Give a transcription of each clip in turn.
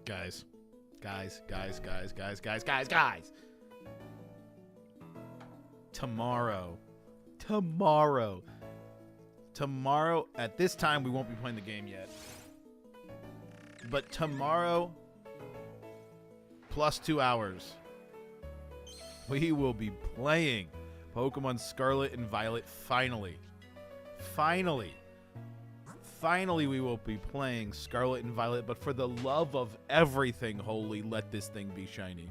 Guys. Tomorrow, at this time, we won't be playing the game yet. But tomorrow, plus 2 hours, we will be playing Pokemon Scarlet and Violet finally. Finally, we will be playing Scarlet and Violet, but for the love of everything holy, let this thing be shiny.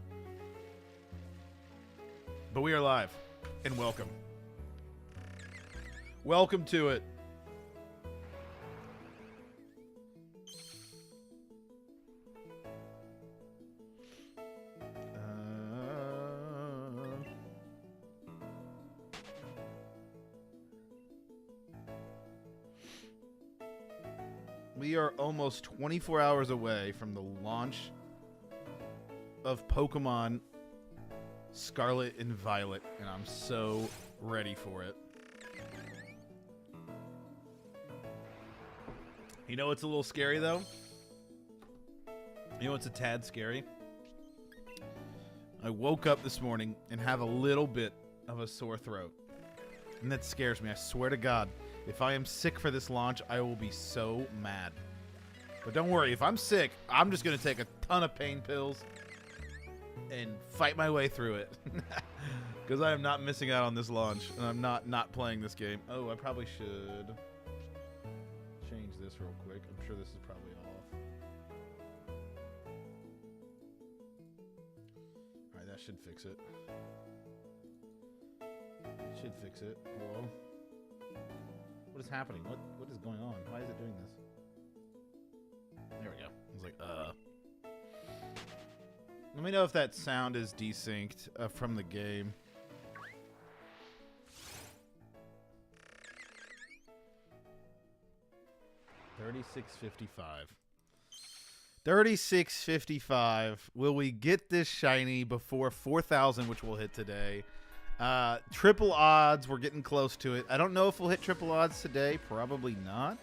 But we are live, and welcome. Welcome to it. We are almost 24 hours away from the launch of Pokemon Scarlet and Violet, and I'm so ready for it. You know what's a little scary, though? You know what's a tad scary? I woke up this morning and have a little bit of a sore throat, and that scares me. I swear to God. If I am sick for this launch, I will be so mad. But don't worry, if I'm sick, I'm just going to take a ton of pain pills and fight my way through it. Because I am not missing out on this launch, and I'm not playing this game. Oh, I probably should change this real quick. I'm sure this is probably off. Alright, that should fix it. Should fix it. Hello? What is happening? What is going on? Why is it doing this? There we go. I was like, Let me know if that sound is desynced from the game. $36.55. $36.55. Will we get this shiny before 4,000, which we'll hit today? Triple odds, we're getting close to it. I don't know if we'll hit triple odds today. Probably not.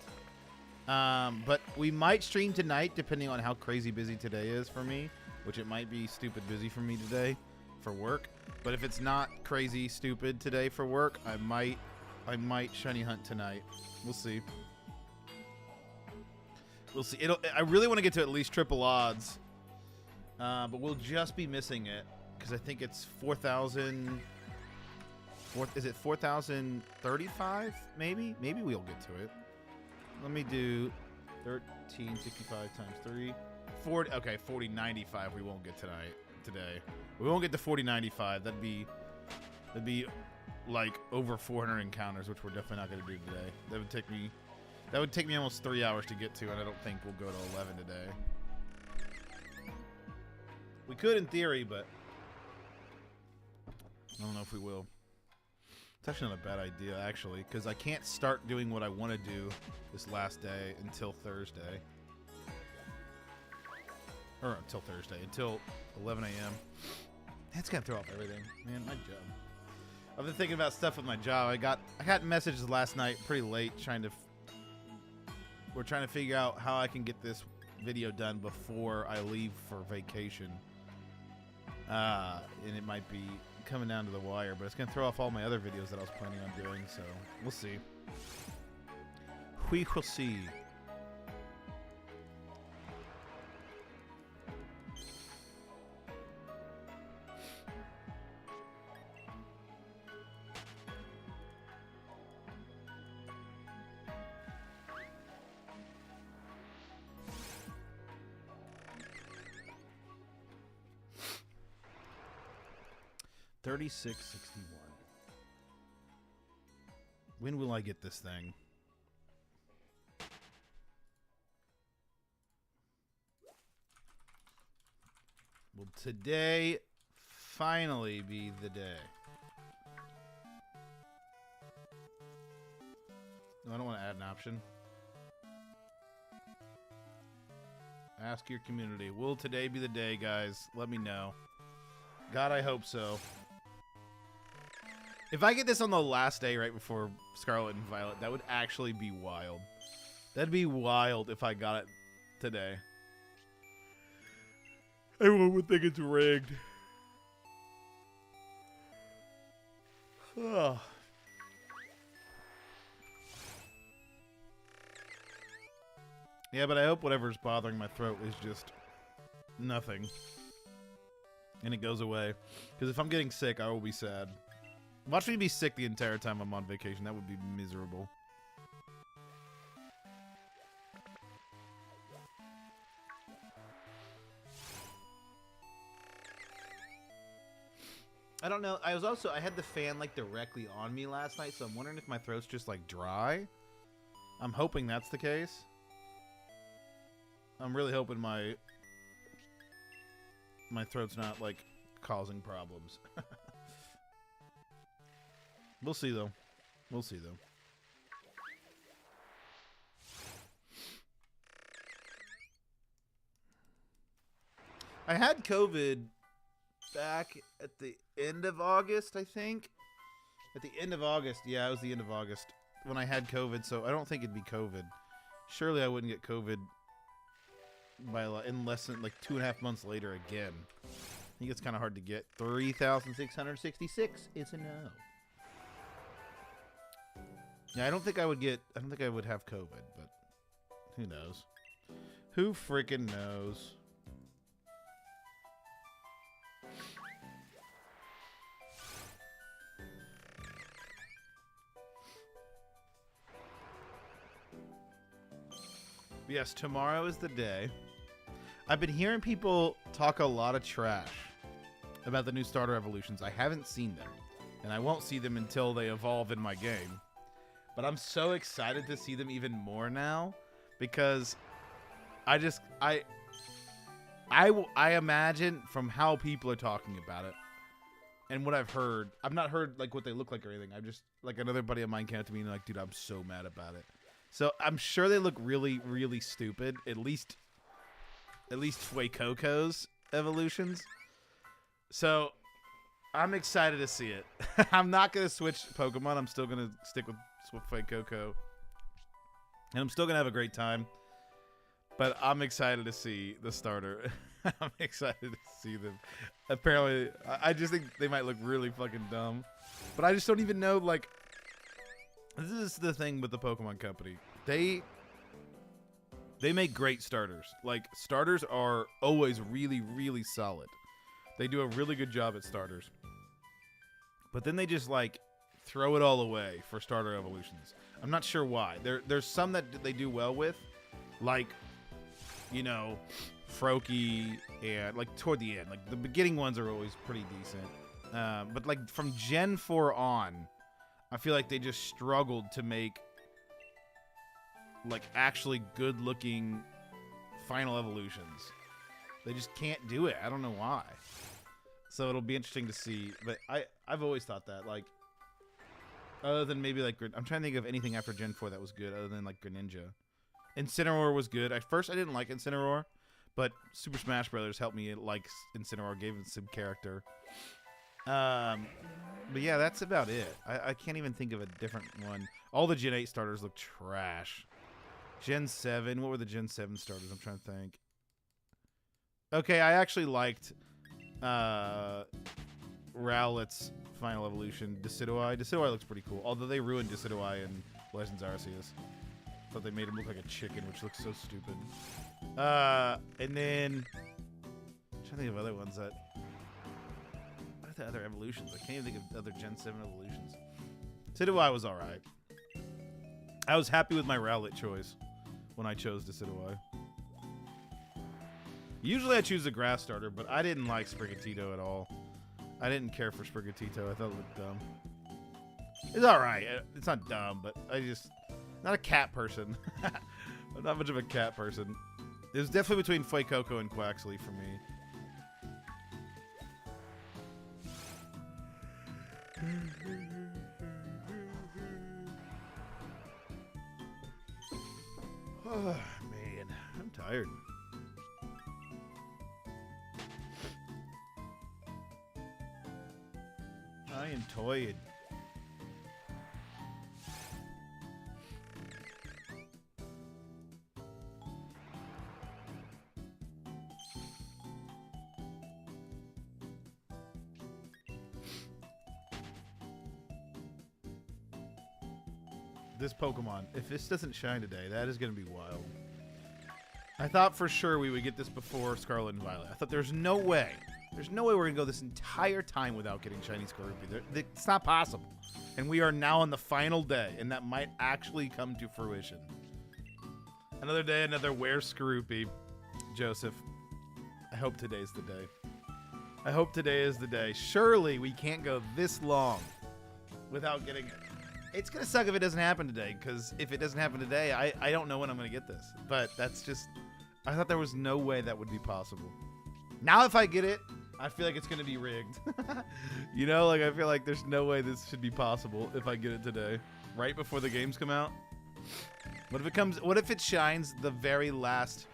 But we might stream tonight, depending on how crazy busy today is for me, which it might be stupid busy for me today for work. But if it's not crazy stupid today for work, I might shiny hunt tonight. We'll see. We'll see. I really want to get to at least triple odds, but we'll just be missing it because I think it's 4,000. Is it 4,035? Maybe we'll get to it. Let me do 1365 times 3. 40. Okay, 4095. We won't get today. We won't get to 4095. That'd be like over 400 encounters, which we're definitely not going to do today. That would take me almost 3 hours to get to, and I don't think we'll go to 11 today. We could in theory, but I don't know if we will. It's actually not a bad idea, actually, because I can't start doing what I want to do this last day until Thursday. Or until Thursday, until 11 a.m. That's going to throw off everything. Man, my job. I've been thinking about stuff with my job. I got messages last night pretty late we're trying to figure out how I can get this video done before I leave for vacation. And it might be coming down to the wire, but it's going to throw off all my other videos that I was planning on doing, so we'll see. We will see. $36.61. When will I get this thing? Will today finally be the day? No, I don't want to add an option. Ask your community. Will today be the day, guys? Let me know. God, I hope so. If I get this on the last day right before Scarlet and Violet, that would actually be wild. That'd be wild if I got it today. Everyone would think it's rigged. Oh. Yeah, but I hope whatever's bothering my throat is just nothing. And it goes away. Because if I'm getting sick, I will be sad. Watch me be sick the entire time I'm on vacation. That would be miserable. I don't know. I had the fan like directly on me last night, so I'm wondering if my throat's just like dry. I'm hoping that's the case. I'm really hoping my throat's not like causing problems. We'll see though. We'll see though. I had COVID back at the end of August, I think. At the end of August. Yeah, it was the end of August when I had COVID, so I don't think it'd be COVID. Surely I wouldn't get COVID in less than like 2.5 months later again. I think it's kind of hard to get. 3,666 is a no. Yeah, I don't think I would have COVID, but who knows? Who freaking knows? Yes, tomorrow is the day. I've been hearing people talk a lot of trash about the new starter evolutions. I haven't seen them, and I won't see them until they evolve in my game. But I'm so excited to see them even more now, because I imagine from how people are talking about it and what I've heard. I've not heard like what they look like or anything. I've just like another buddy of mine came up to me and like, dude, I'm so mad about it. So I'm sure they look really, really stupid. At least Fuecoco's evolutions. So I'm excited to see it. I'm not gonna switch Pokemon. I'm still gonna stick with Fuecoco, and I'm still gonna have a great time. But I'm excited to see the starter. I'm excited to see them. Apparently, I just think they might look really fucking dumb. But I just don't even know, like... This is the thing with the Pokemon Company. They make great starters. Like, starters are always really, really solid. They do a really good job at starters. But then they just, like, throw it all away for starter evolutions. I'm not sure why. There's some that they do well with. Like, you know, Froakie and, like, toward the end. Like, the beginning ones are always pretty decent. But, like, from Gen 4 on... I feel like they just struggled to make, like, actually good-looking final evolutions. They just can't do it. I don't know why. So it'll be interesting to see. But I've always thought that, like, other than maybe, like, I'm trying to think of anything after Gen 4 that was good other than, like, Greninja. Incineroar was good. At first, I didn't like Incineroar, but Super Smash Brothers helped me like Incineroar, gave him some character. But yeah, that's about it. I can't even think of a different one. All the Gen 8 starters look trash. Gen 7, what were the Gen 7 starters? I'm trying to think. Okay, I actually liked Rowlet's final evolution, Decidueye. Decidueye looks pretty cool, although they ruined Decidueye in Legends Arceus. Thought they made him look like a chicken, which looks so stupid. And then... I'm trying to think of other ones that... The other evolutions. I can't even think of other Gen 7 evolutions. Decidueye was alright. I was happy with my Rowlet choice when I chose Decidueye. Usually I choose a grass starter, but I didn't like Sprigatito at all. I didn't care for Sprigatito. I thought it looked dumb. It's alright. It's not dumb, but I just... Not a cat person. I'm not much of a cat person. It was definitely between Fuecoco and Quaxley for me. Oh, man. I'm tired. I am tired. this Pokemon. If this doesn't shine today, that is going to be wild. I thought for sure we would get this before Scarlet and Violet. I thought there's no way. There's no way we're going to go this entire time without getting Shiny Skorupi. It's not possible. And we are now on the final day, and that might actually come to fruition. Another day, another Where's Skorupi? Joseph, I hope today's the day. I hope today is the day. Surely we can't go this long without getting it. It's going to suck if it doesn't happen today, because if it doesn't happen today, I don't know when I'm going to get this. But that's just... I thought there was no way that would be possible. Now if I get it, I feel like it's going to be rigged. You know, like I feel like there's no way this should be possible if I get it today. Right before the games come out. What if it shines the very last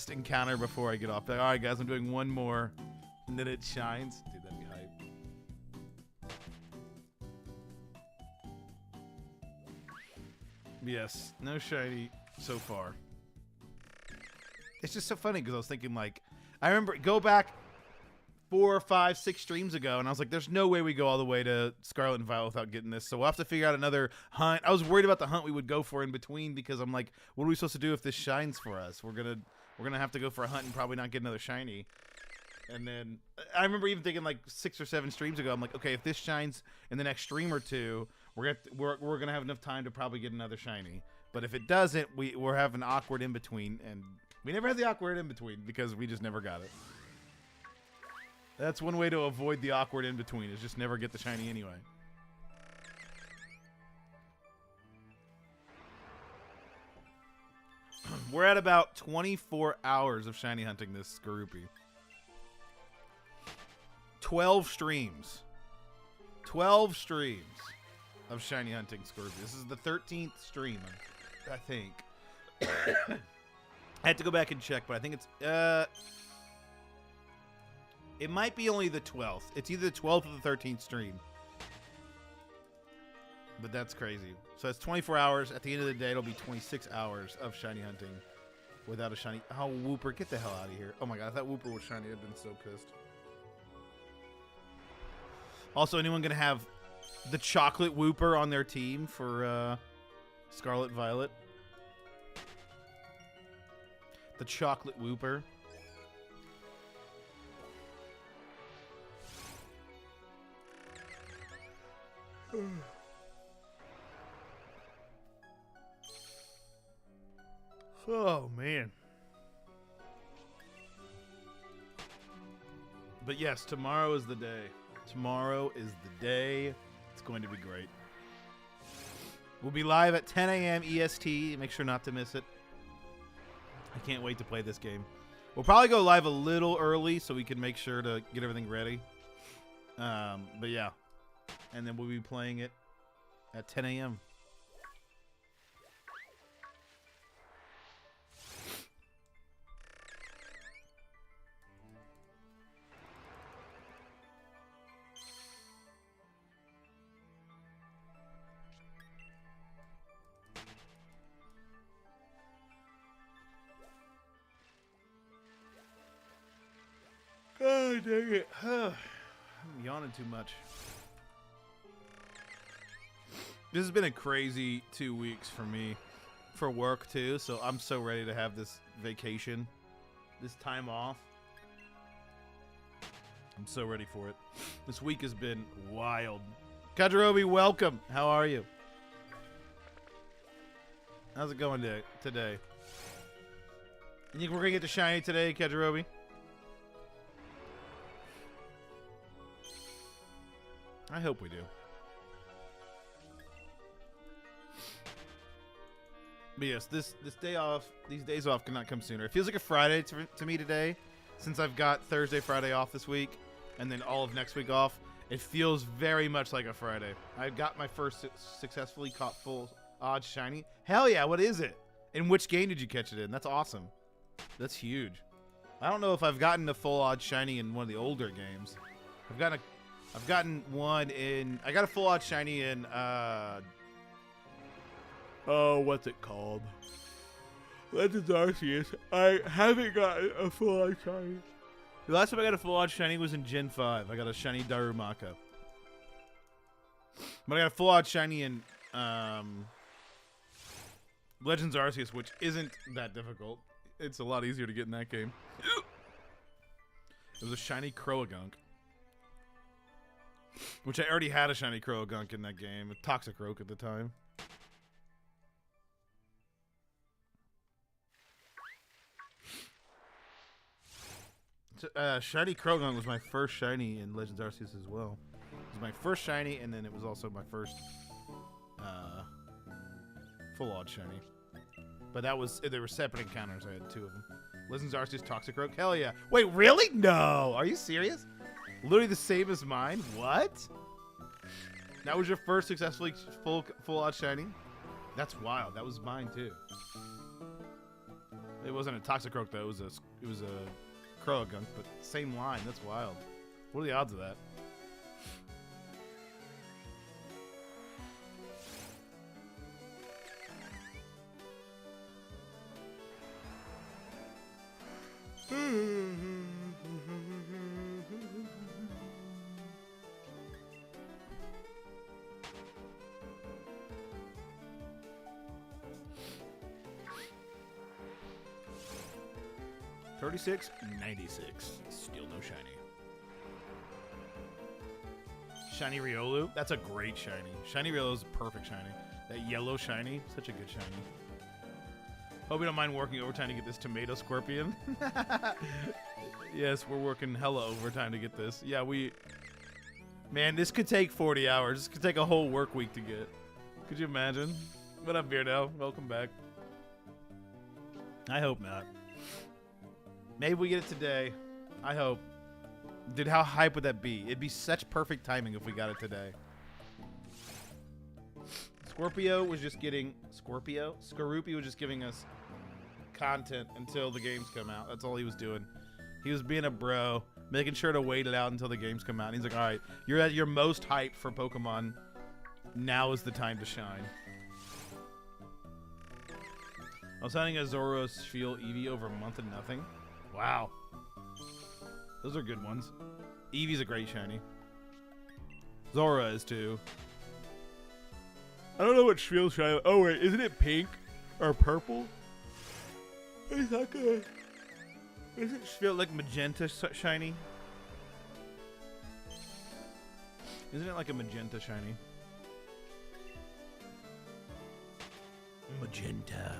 encounter before I get off? Like, all right, guys, I'm doing one more, and then it shines. Dude, that'd be hype. Yes, no shiny so far. It's just so funny because I was thinking, like, I remember go back 4, 5, 6 streams ago, and I was like, there's no way we go all the way to Scarlet and Violet without getting this, so we'll have to figure out another hunt. I was worried about the hunt we would go for in between because I'm like, what are we supposed to do if this shines for us? We're gonna have to go for a hunt and probably not get another shiny. And then I remember even thinking like 6 or 7 streams ago, I'm like, okay, if this shines in the next stream or two, we're gonna have enough time to probably get another shiny. But if it doesn't, we're having an awkward in between, and we never had the awkward in between because we just never got it. That's one way to avoid the awkward in between, is just never get the shiny anyway. We're at about 24 hours of shiny hunting this Skorupi. 12 streams. 12 streams of shiny hunting Skorupi. This is the 13th stream, I think. I had to go back and check, but I think it's... it might be only the 12th. It's either the 12th or the 13th stream. But that's crazy. So it's 24 hours. At the end of the day, it'll be 26 hours of shiny hunting without a shiny. Oh, Wooper, get the hell out of here. Oh my god, if that Wooper was shiny, I'd been so pissed. Also, anyone going to have the chocolate Wooper on their team for Scarlet Violet? The chocolate Wooper. Oh, man. But yes, tomorrow is the day. Tomorrow is the day. It's going to be great. We'll be live at 10 a.m. EST. Make sure not to miss it. I can't wait to play this game. We'll probably go live a little early so we can make sure to get everything ready. But yeah. And then we'll be playing it at 10 a.m. Oh, dang it. I'm yawning too much. This has been a crazy 2 weeks for me. For work, too. So I'm so ready to have this vacation. This time off. I'm so ready for it. This week has been wild. Kajirobi, welcome. How are you? How's it going today? You think we're going to get to shiny today, Kajirobi? I hope we do. But yes, this day off, these days off cannot come sooner. It feels like a Friday to me today, since I've got Thursday, Friday off this week, and then all of next week off. It feels very much like a Friday. I got my first successfully caught full odds shiny. Hell yeah, what is it? In which game did you catch it in? That's awesome. That's huge. I don't know if I've gotten a full odds shiny in one of the older games. I've gotten one in... I got a full odds shiny in... oh, what's it called? Legends Arceus. I haven't gotten a full odds shiny. The last time I got a full odds shiny was in Gen 5. I got a shiny Darumaka. But I got a full odds shiny in Legends Arceus, which isn't that difficult. It's a lot easier to get in that game. It was a shiny Croagunk, which I already had a shiny Croagunk in that game. A Toxicroak at the time. Shiny Croagunk was my first shiny in Legends Arceus as well. It was my first shiny, and then it was also my first full odd shiny. But that was, there were separate encounters. I had 2 of them. Legends Arceus Toxicroak. Hell yeah. Wait, really? No. Are you serious? Literally the same as mine? What? That was your first successfully full odd shiny? That's wild. That was mine too. It wasn't a Toxicroak though. It was a Croagunk, but same line. That's wild. What are the odds of that? $36.96. Still no shiny. Shiny Riolu. That's a great shiny. Shiny Riolu is a perfect shiny. That yellow shiny, such a good shiny. Hope you don't mind working overtime to get this tomato scorpion. Yes, we're working hella overtime to get this. Yeah, man, this could take 40 hours. This could take a whole work week to get. Could you imagine? What up, Beardo? Welcome back. I hope not. Maybe we get it today. I hope. Dude, how hype would that be? It'd be such perfect timing if we got it today. Skorupi was just giving us content until the games come out. That's all he was doing. He was being a bro, making sure to wait it out until the games come out. And he's like, all right, you're at your most hype for Pokemon. Now is the time to shine. I was hunting a Zoroark Field Eevee over a month and nothing. Wow. Those are good ones. Eevee's a great shiny. Zora is too. I don't know what Shriel shiny. Oh wait, isn't it pink or purple? It's not good. Isn't Shriel like magenta shiny? Isn't it like a magenta shiny? Magenta.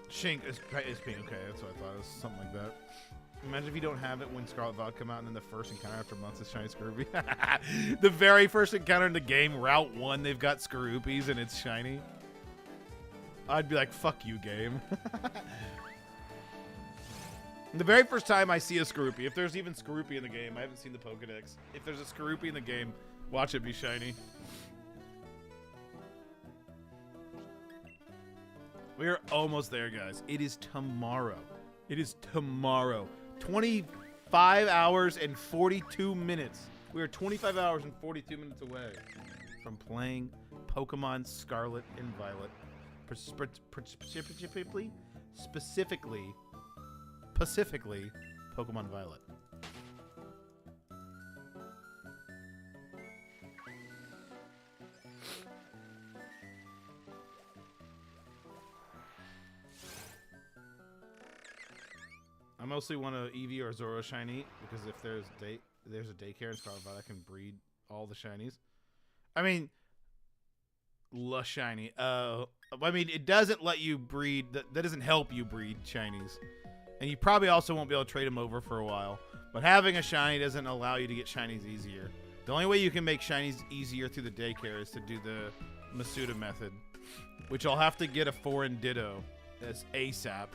Shink is pink. Okay, that's what I thought. It was something like that. Imagine if you don't have it when Scarlet Vodka come out and then the first encounter after months is Shiny Skorupi. The very first encounter in the game, Route 1, they've got Skorupis and it's shiny. I'd be like, fuck you, game. The very first time I see a Skorupi, if there's even Skorupi in the game, I haven't seen the Pokedex. If there's a Skorupi in the game, watch it be shiny. We're almost there, guys. It is tomorrow. It is tomorrow. 25 hours and 42 minutes. We are 25 hours and 42 minutes away from playing Pokemon Scarlet and Violet. Specifically, Pokemon Violet. I mostly want a Eevee or Zoro shiny because if there's a daycare in Scarlet Violet, I can breed all the shinies. I mean, lush shiny. I mean, it doesn't let you breed. That doesn't help you breed shinies, and you probably also won't be able to trade them over for a while. But having a shiny doesn't allow you to get shinies easier. The only way you can make shinies easier through the daycare is to do the Masuda method, which I'll have to get a foreign Ditto as ASAP.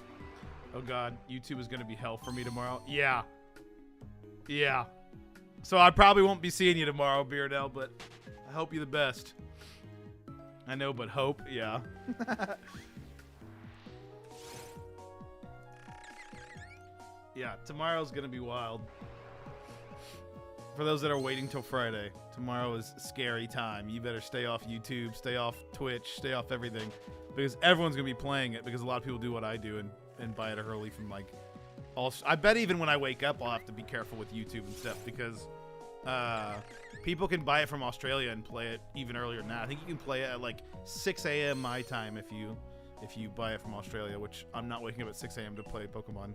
Oh god, YouTube is going to be hell for me tomorrow. Yeah. Yeah. So I probably won't be seeing you tomorrow, Beardell, but I hope you the best. I know, but hope, yeah. Yeah, tomorrow's going to be wild. For those that are waiting till Friday, tomorrow is scary time. You better stay off YouTube, stay off Twitch, stay off everything. Because everyone's going to be playing it because a lot of people do what I do and buy it early from like I bet even when I wake up, I'll have to be careful with YouTube and stuff because people can buy it from Australia and play it even earlier than that. I think you can play it at like 6 a.m. my time if you buy it from Australia, which I'm not waking up at 6 a.m. to play Pokemon.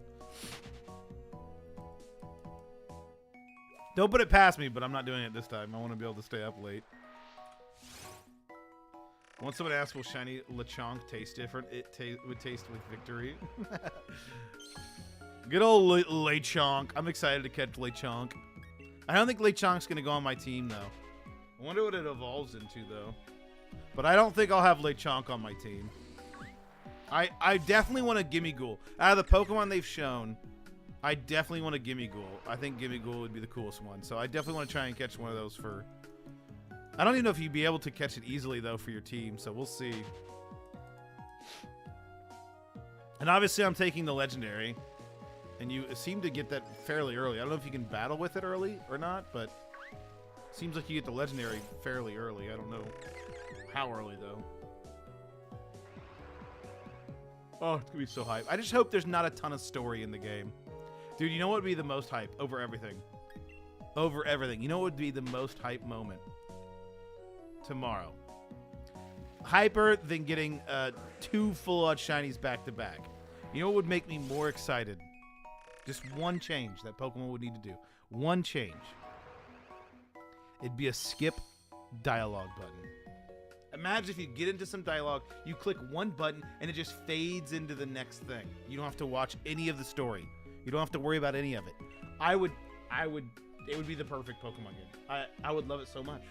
Don't put it past me, but I'm not doing it this time. I want to be able to stay up late. Once someone asks, will Shiny Lechonk taste different? It would taste with victory. Good old Lechonk. I'm excited to catch Lechonk. I don't think Lechonk's going to go on my team, though. I wonder what it evolves into, though. But I don't think I'll have Lechonk on my team. I definitely want a Gimmighoul. Out of the Pokemon they've shown, I definitely want a Gimmighoul. I think Gimmighoul would be the coolest one. So I definitely want to try and catch one of those for... I don't even know if you'd be able to catch it easily, though, for your team. So we'll see. And obviously I'm taking the Legendary. And you seem to get that fairly early. I don't know if you can battle with it early or not, but it seems like you get the Legendary fairly early. I don't know how early, though. Oh, it's going to be so hype. I just hope there's not a ton of story in the game. Dude, you know what would be the most hype? Over everything. Over everything. You know what would be the most hype moment? Tomorrow. Hyper than getting 2 full-on shinies back-to-back. You know what would make me more excited? Just one change that Pokemon would need to do. One change. It'd be a skip dialogue button. Imagine if you get into some dialogue, you click one button, and it just fades into the next thing. You don't have to watch any of the story. You don't have to worry about any of it. It would be the perfect Pokemon game. I would love it so much.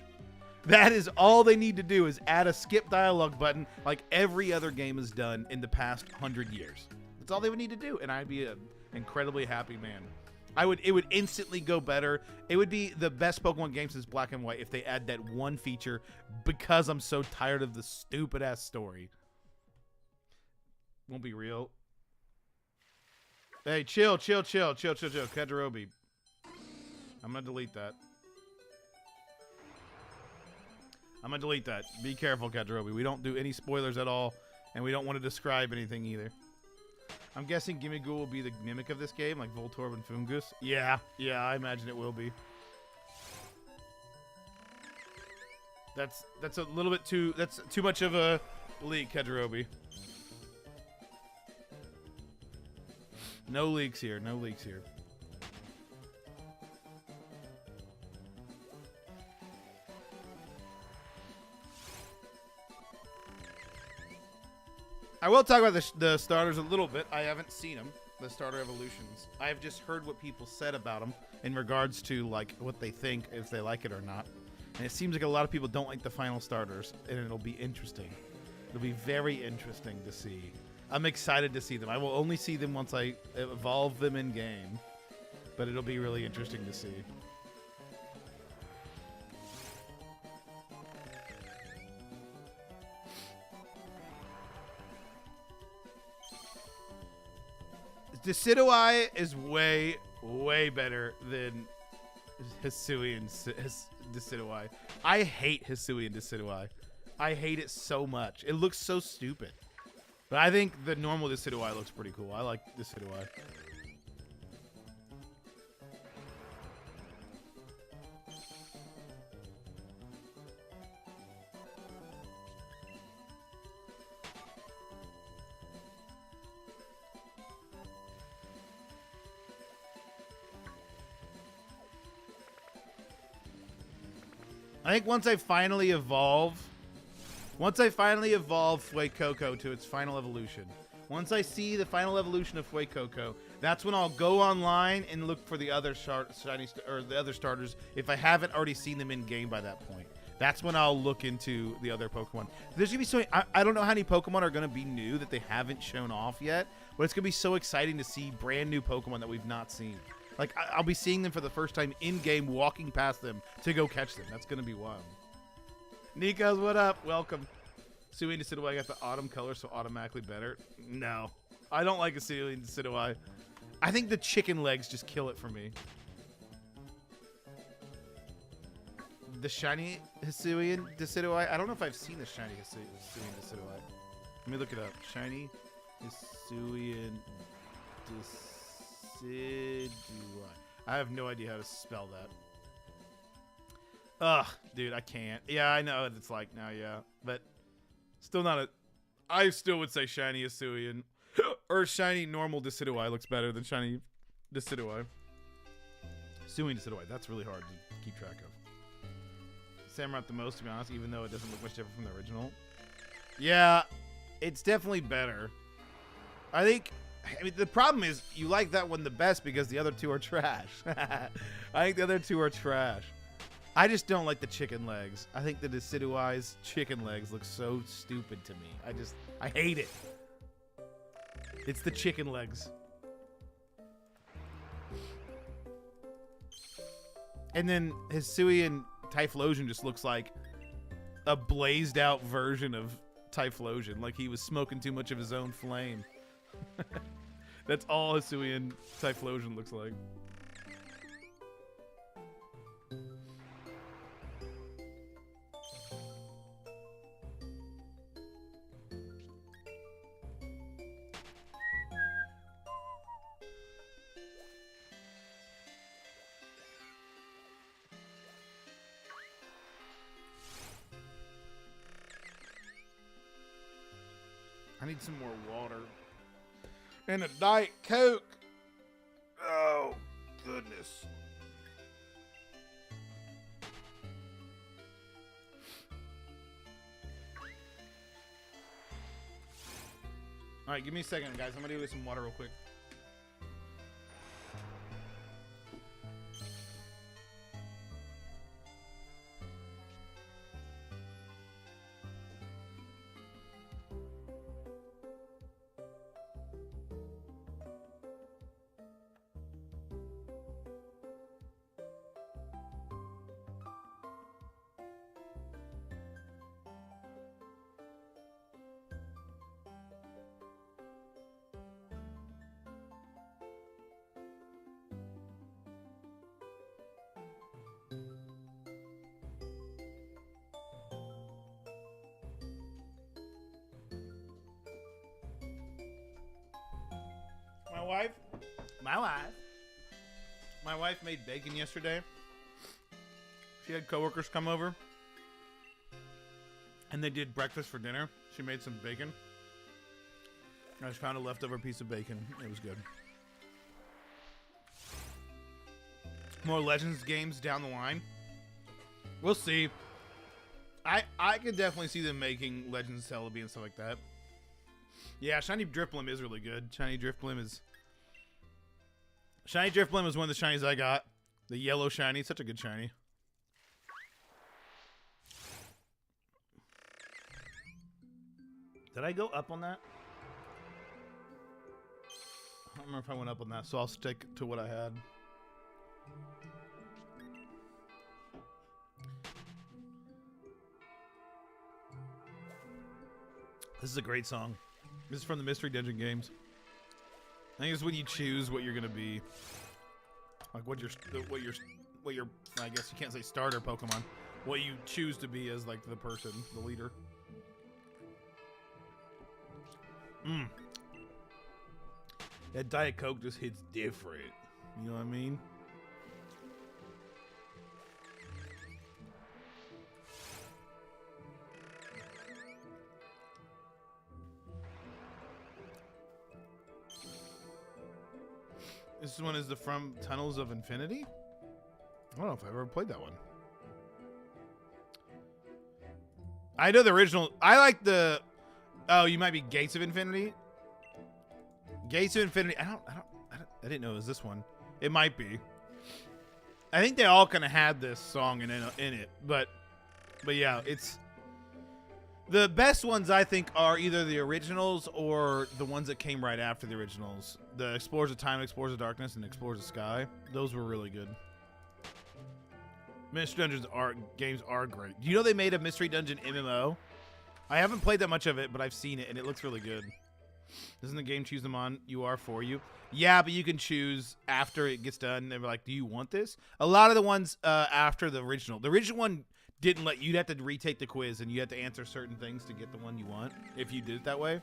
That is all they need to do is add a skip dialogue button like every other game has done in the past 100 years. That's all they would need to do, and I'd be an incredibly happy man. It would instantly go better. It would be the best Pokemon game since Black and White if they add that one feature because I'm so tired of the stupid-ass story. Won't be real. Hey, chill. Kadrobi. I'm going to delete that. Be careful, Kadrobi. We don't do any spoilers at all, and we don't want to describe anything either. I'm guessing Gimmighoul will be the mimic of this game, like Voltorb and Fungus. Yeah, I imagine it will be. That's a little bit too... That's too much of a leak, Kadrobi. No leaks here. No leaks here. I will talk about the starters a little bit. I haven't seen them, the starter evolutions. I've just heard what people said about them in regards to like what they think, if they like it or not. And it seems like a lot of people don't like the final starters, and it'll be interesting. It'll be very interesting to see. I'm excited to see them. I will only see them once I evolve them in game, but it'll be really interesting to see. Decidueye is way better than Hisui and Decidueye. I hate Hisui and Decidueye. I hate it so much. It looks so stupid. But I think the normal Decidueye looks pretty cool. I like Decidueye. I think once I finally evolve Fuecoco to its final evolution, once I see the final evolution of Fuecoco, that's when I'll go online and look for the other the other starters if I haven't already seen them in game by that point. That's when I'll look into the other Pokemon. There's gonna be so many, I don't know how many Pokemon are gonna be new that they haven't shown off yet, but it's gonna be so exciting to see brand new Pokemon that we've not seen. Like, I'll be seeing them for the first time in-game, walking past them to go catch them. That's going to be wild. Nikos, what up? Welcome. Hisui and Decidueye got the autumn color, so automatically better. No. I don't like Hisui and Decidueye. I think the chicken legs just kill it for me. The shiny Hisui and Decidueye? I don't know if I've seen the shiny Hisui and Decidueye. Let me look it up. Shiny Hisui and Decidueye. Decidueye. I have no idea how to spell that. Ugh, dude, I can't. Yeah, I know what it's like now, yeah. But still not a... I still would say shiny Hisuian. Or shiny normal Decidueye looks better than shiny Decidueye. Hisuian Decidueye, that's really hard to keep track of. Samurott the most, to be honest, even though it doesn't look much different from the original. Yeah, it's definitely better. I mean, the problem is you like that one the best because the other two are trash. I think the other two are trash. I just don't like the chicken legs. I think the Decidueye's chicken legs look so stupid to me. I hate it. It's the chicken legs. And then Hisuian Typhlosion just looks like a blazed out version of Typhlosion. Like he was smoking too much of his own flame. That's all Hisuian Typhlosion looks like. I need some more water. And a Diet Coke. Oh, goodness. All right, give me a second, guys. I'm going to do some water real quick. My wife made bacon yesterday. She had coworkers come over, and they did breakfast for dinner. She made some bacon. I just found a leftover piece of bacon. It was good. More Legends games down the line. We'll see. I could definitely see them making Legends Celebi and stuff like that. Yeah, Shiny Drifblim is really good. Shiny Drifblim is one of the shinies I got. The yellow shiny. Such a good shiny. Did I go up on that? I don't remember if I went up on that, so I'll stick to what I had. This is a great song. This is from the Mystery Dungeon games. I think it's when you choose what you're gonna be, like what your I guess you can't say starter Pokemon, what you choose to be as like the person, the leader. That Diet Coke just hits different. You know what I mean? This one is from Tunnels of Infinity? I don't know if I've ever played that one. I know the original. I like the... Oh, you might be Gates of Infinity? Gates of Infinity. I didn't know it was this one. It might be. I think they all kind of had this song in it. But yeah, it's... The best ones, I think, are either the originals or the ones that came right after the originals. The Explorers of Time, Explorers of Darkness, and Explorers of Sky. Those were really good. Mystery Dungeons games are great. Do you know they made a Mystery Dungeon MMO? I haven't played that much of it, but I've seen it, and it looks really good. Doesn't the game choose them on you are for you? Yeah, but you can choose after it gets done. They're like, do you want this? A lot of the ones after the original one didn't let you'd have to retake the quiz and you had to answer certain things to get the one you want if you did it that way.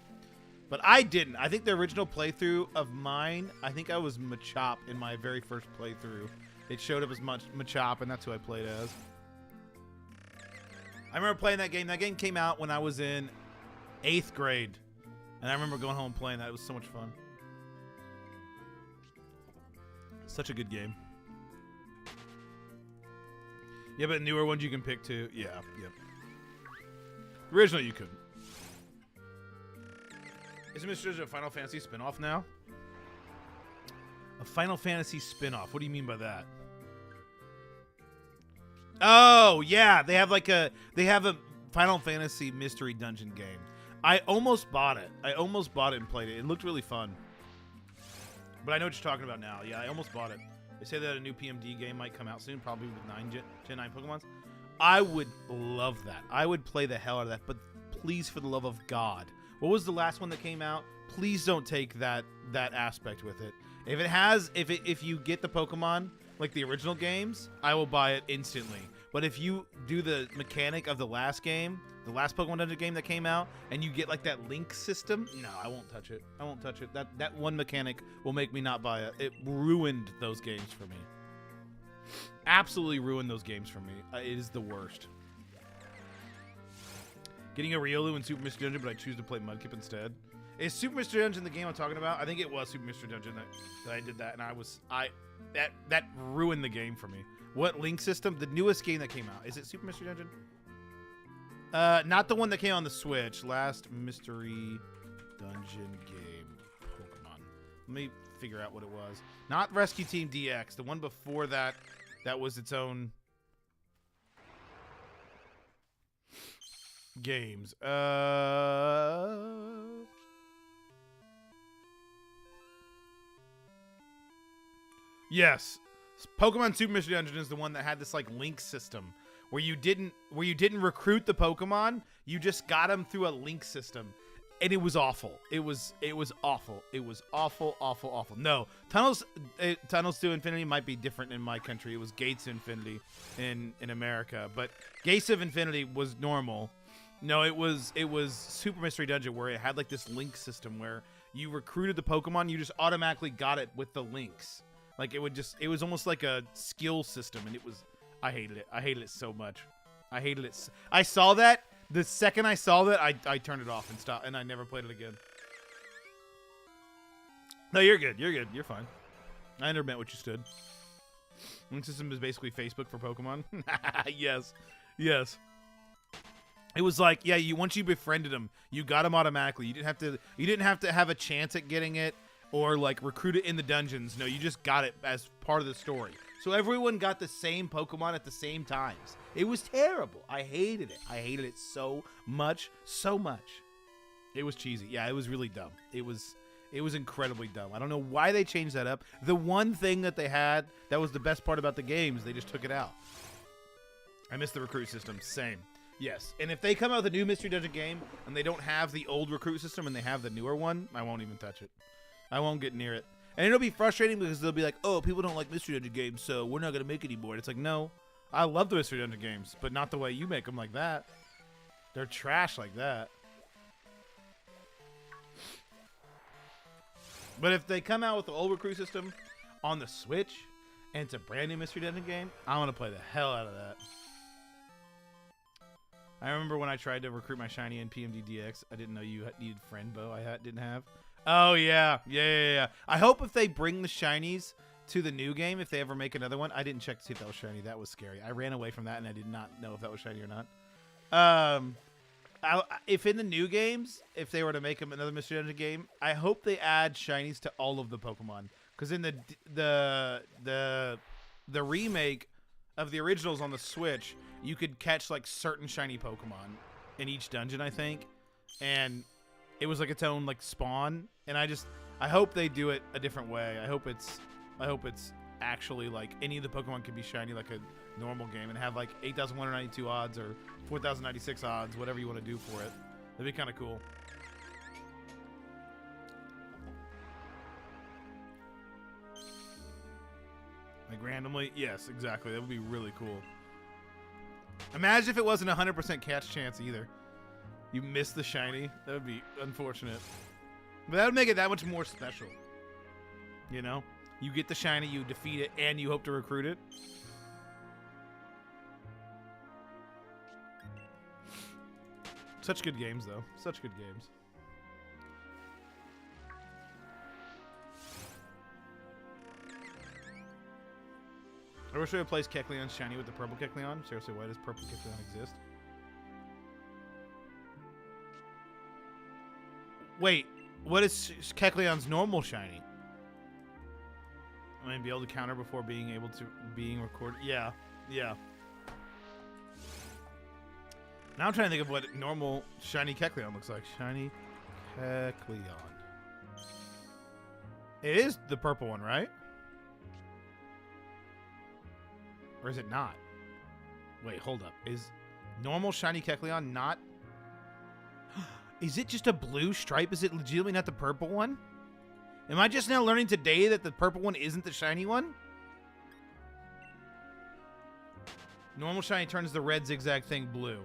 But I didn't. I think the original playthrough of mine, I think I was Machop in my very first playthrough. It showed up as Machop, and that's who I played as. I remember playing that game. That game came out when I was in 8th grade. And I remember going home and playing that. It was so much fun. Such a good game. Yeah, but newer ones you can pick too. Yeah, yep. Original you couldn't. Isn't Mr. a Final Fantasy spinoff now? A Final Fantasy spinoff. What do you mean by that? Oh, yeah. They have a Final Fantasy mystery dungeon game. I almost bought it. I almost bought it and played it. It looked really fun. But I know what you're talking about now. Yeah, I almost bought it. They say that a new PMD game might come out soon, probably with Gen 9 Pokemons. I would love that. I would play the hell out of that. But please, for the love of God, what was the last one that came out? Please don't take that aspect with it. If it has, if you get the Pokemon like the original games, I will buy it instantly. But if you do the mechanic of the last game, the last Pokemon Dungeon game that came out, and you get like that link system, no, I won't touch it. I won't touch it. That one mechanic will make me not buy it. It ruined those games for me. Absolutely ruined those games for me. It is the worst. Getting a Riolu in Super Mystery Dungeon, but I choose to play Mudkip instead. Is Super Mystery Dungeon the game I'm talking about? I think it was Super Mystery Dungeon that I did that, and that ruined the game for me. What link system? The newest game that came out. Is it Super Mystery Dungeon? Not the one that came on the Switch. Last Mystery Dungeon game. Pokemon. Let me figure out what it was. Not Rescue Team DX. The one before that, that was its own games. Yes. Pokemon Super Mystery Dungeon is the one that had this like link system where you didn't recruit the Pokemon, you just got them through a link system. And it was awful. It was awful. It was awful. No, Tunnels to Infinity might be different in my country. It was Gates of Infinity in America, but Gates of Infinity was normal. No, it was Super Mystery Dungeon where it had like this link system where you recruited the Pokemon, you just automatically got it with the links. Like it was almost like a skill system, and I hated it. I hated it so much. I hated it. I saw that. The second I saw that, I turned it off and stopped, and I never played it again. No, you're good. You're good. You're fine. I never meant what you stood. Link system is basically Facebook for Pokemon. Yes. Yes. It was like, yeah, once you befriended them, you got them automatically. You didn't have to have a chance at getting it or like recruit it in the dungeons. No, you just got it as part of the story. So everyone got the same Pokemon at the same times. It was terrible. I hated it. I hated it so much. So much. It was cheesy. Yeah, it was really dumb. It was incredibly dumb. I don't know why they changed that up. The one thing that they had that was the best part about the games, they just took it out. I miss the recruit system. Same. Yes. And if they come out with a new Mystery Dungeon game and they don't have the old recruit system and they have the newer one, I won't even touch it. I won't get near it. And it'll be frustrating because they'll be like, oh, people don't like Mystery Dungeon games, so we're not going to make any more. And it's like, no, I love the Mystery Dungeon games, but not the way you make them like that. They're trash like that. But if they come out with the old recruit system on the Switch and it's a brand new Mystery Dungeon game, I want to play the hell out of that. I remember when I tried to recruit my Shiny in PMD DX, I didn't know you needed Friendbow. I didn't have. Oh, yeah. Yeah. I hope if they bring the Shinies to the new game, if they ever make another one. I didn't check to see if that was shiny. That was scary. I ran away from that, and I did not know if that was shiny or not. If in the new games, if they were to make another Mystery Dungeon game, I hope they add shinies to all of the Pokemon. Because in the remake of the originals on the Switch, you could catch like certain shiny Pokemon in each dungeon, I think, and it was like its own like spawn. And I hope they do it a different way. I hope it's actually like any of the Pokemon can be shiny like a normal game and have like 8,192 odds or 4,096 odds, whatever you want to do for it. That'd be kind of cool. Like randomly? Yes, exactly. That would be really cool. Imagine if it wasn't a 100% catch chance either. You missed the shiny. That would be unfortunate. But that would make it that much more special. You know? You get the shiny, you defeat it, and you hope to recruit it. Such good games, though. Such good games. I wish I would replace Kecleon's shiny with the purple Kecleon. Seriously, why does purple Kecleon exist? Wait, what is Kecleon's normal shiny? I mean, be able to counter before being able to recorded. Yeah, yeah. Now I'm trying to think of what normal shiny Kecleon looks like. Shiny Kecleon. It is the purple one, right? Or is it not? Wait, hold up. Is normal shiny Kecleon not... Is it just a blue stripe? Is it legitimately not the purple one? Am I just now learning today that the purple one isn't the shiny one? Normal shiny turns the red zigzag thing blue.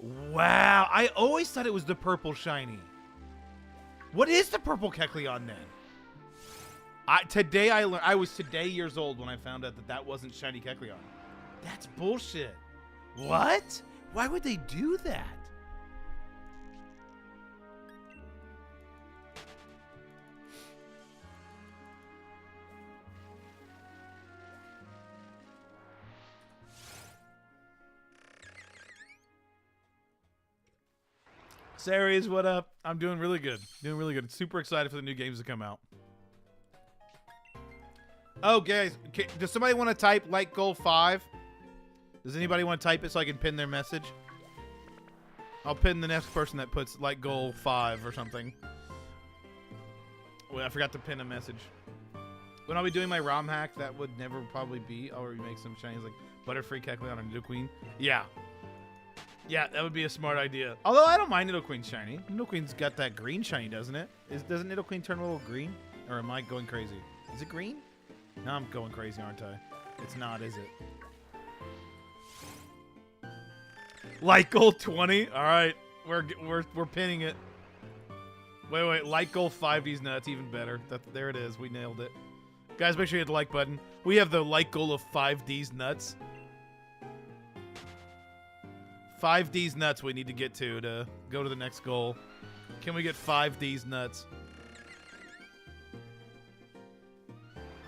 Wow, I always thought it was the purple shiny. What is the purple Kecleon then? Today I was today years old when I found out that that wasn't shiny Kecleon. That's bullshit. What? Why would they do that? Saries, what up? I'm doing really good. Doing really good. Super excited for the new games to come out. Oh, guys, does somebody want to type like goal 5? Does anybody want to type it so I can pin their message? I'll pin the next person that puts like goal 5 or something. Well, I forgot to pin a message. When I'll be doing my ROM hack, that would never probably be. I'll remake some shinies like Butterfree, Kecleon, and Nidoqueen. Yeah. Yeah, that would be a smart idea. Although I don't mind Nidoqueen's shiny. Nidoqueen's got that green shiny, doesn't it? Doesn't Nidoqueen turn a little green? Or am I going crazy? Is it green? No, I'm going crazy, aren't I? It's not, is it? Light goal 20. All right, we're pinning it. Wait, light goal 5D's nuts, even better. There it is. We nailed it. Guys, make sure you hit the like button. We have the light goal of 5D's nuts. 5D's nuts we need to get to go to the next goal. Can we get 5D's nuts?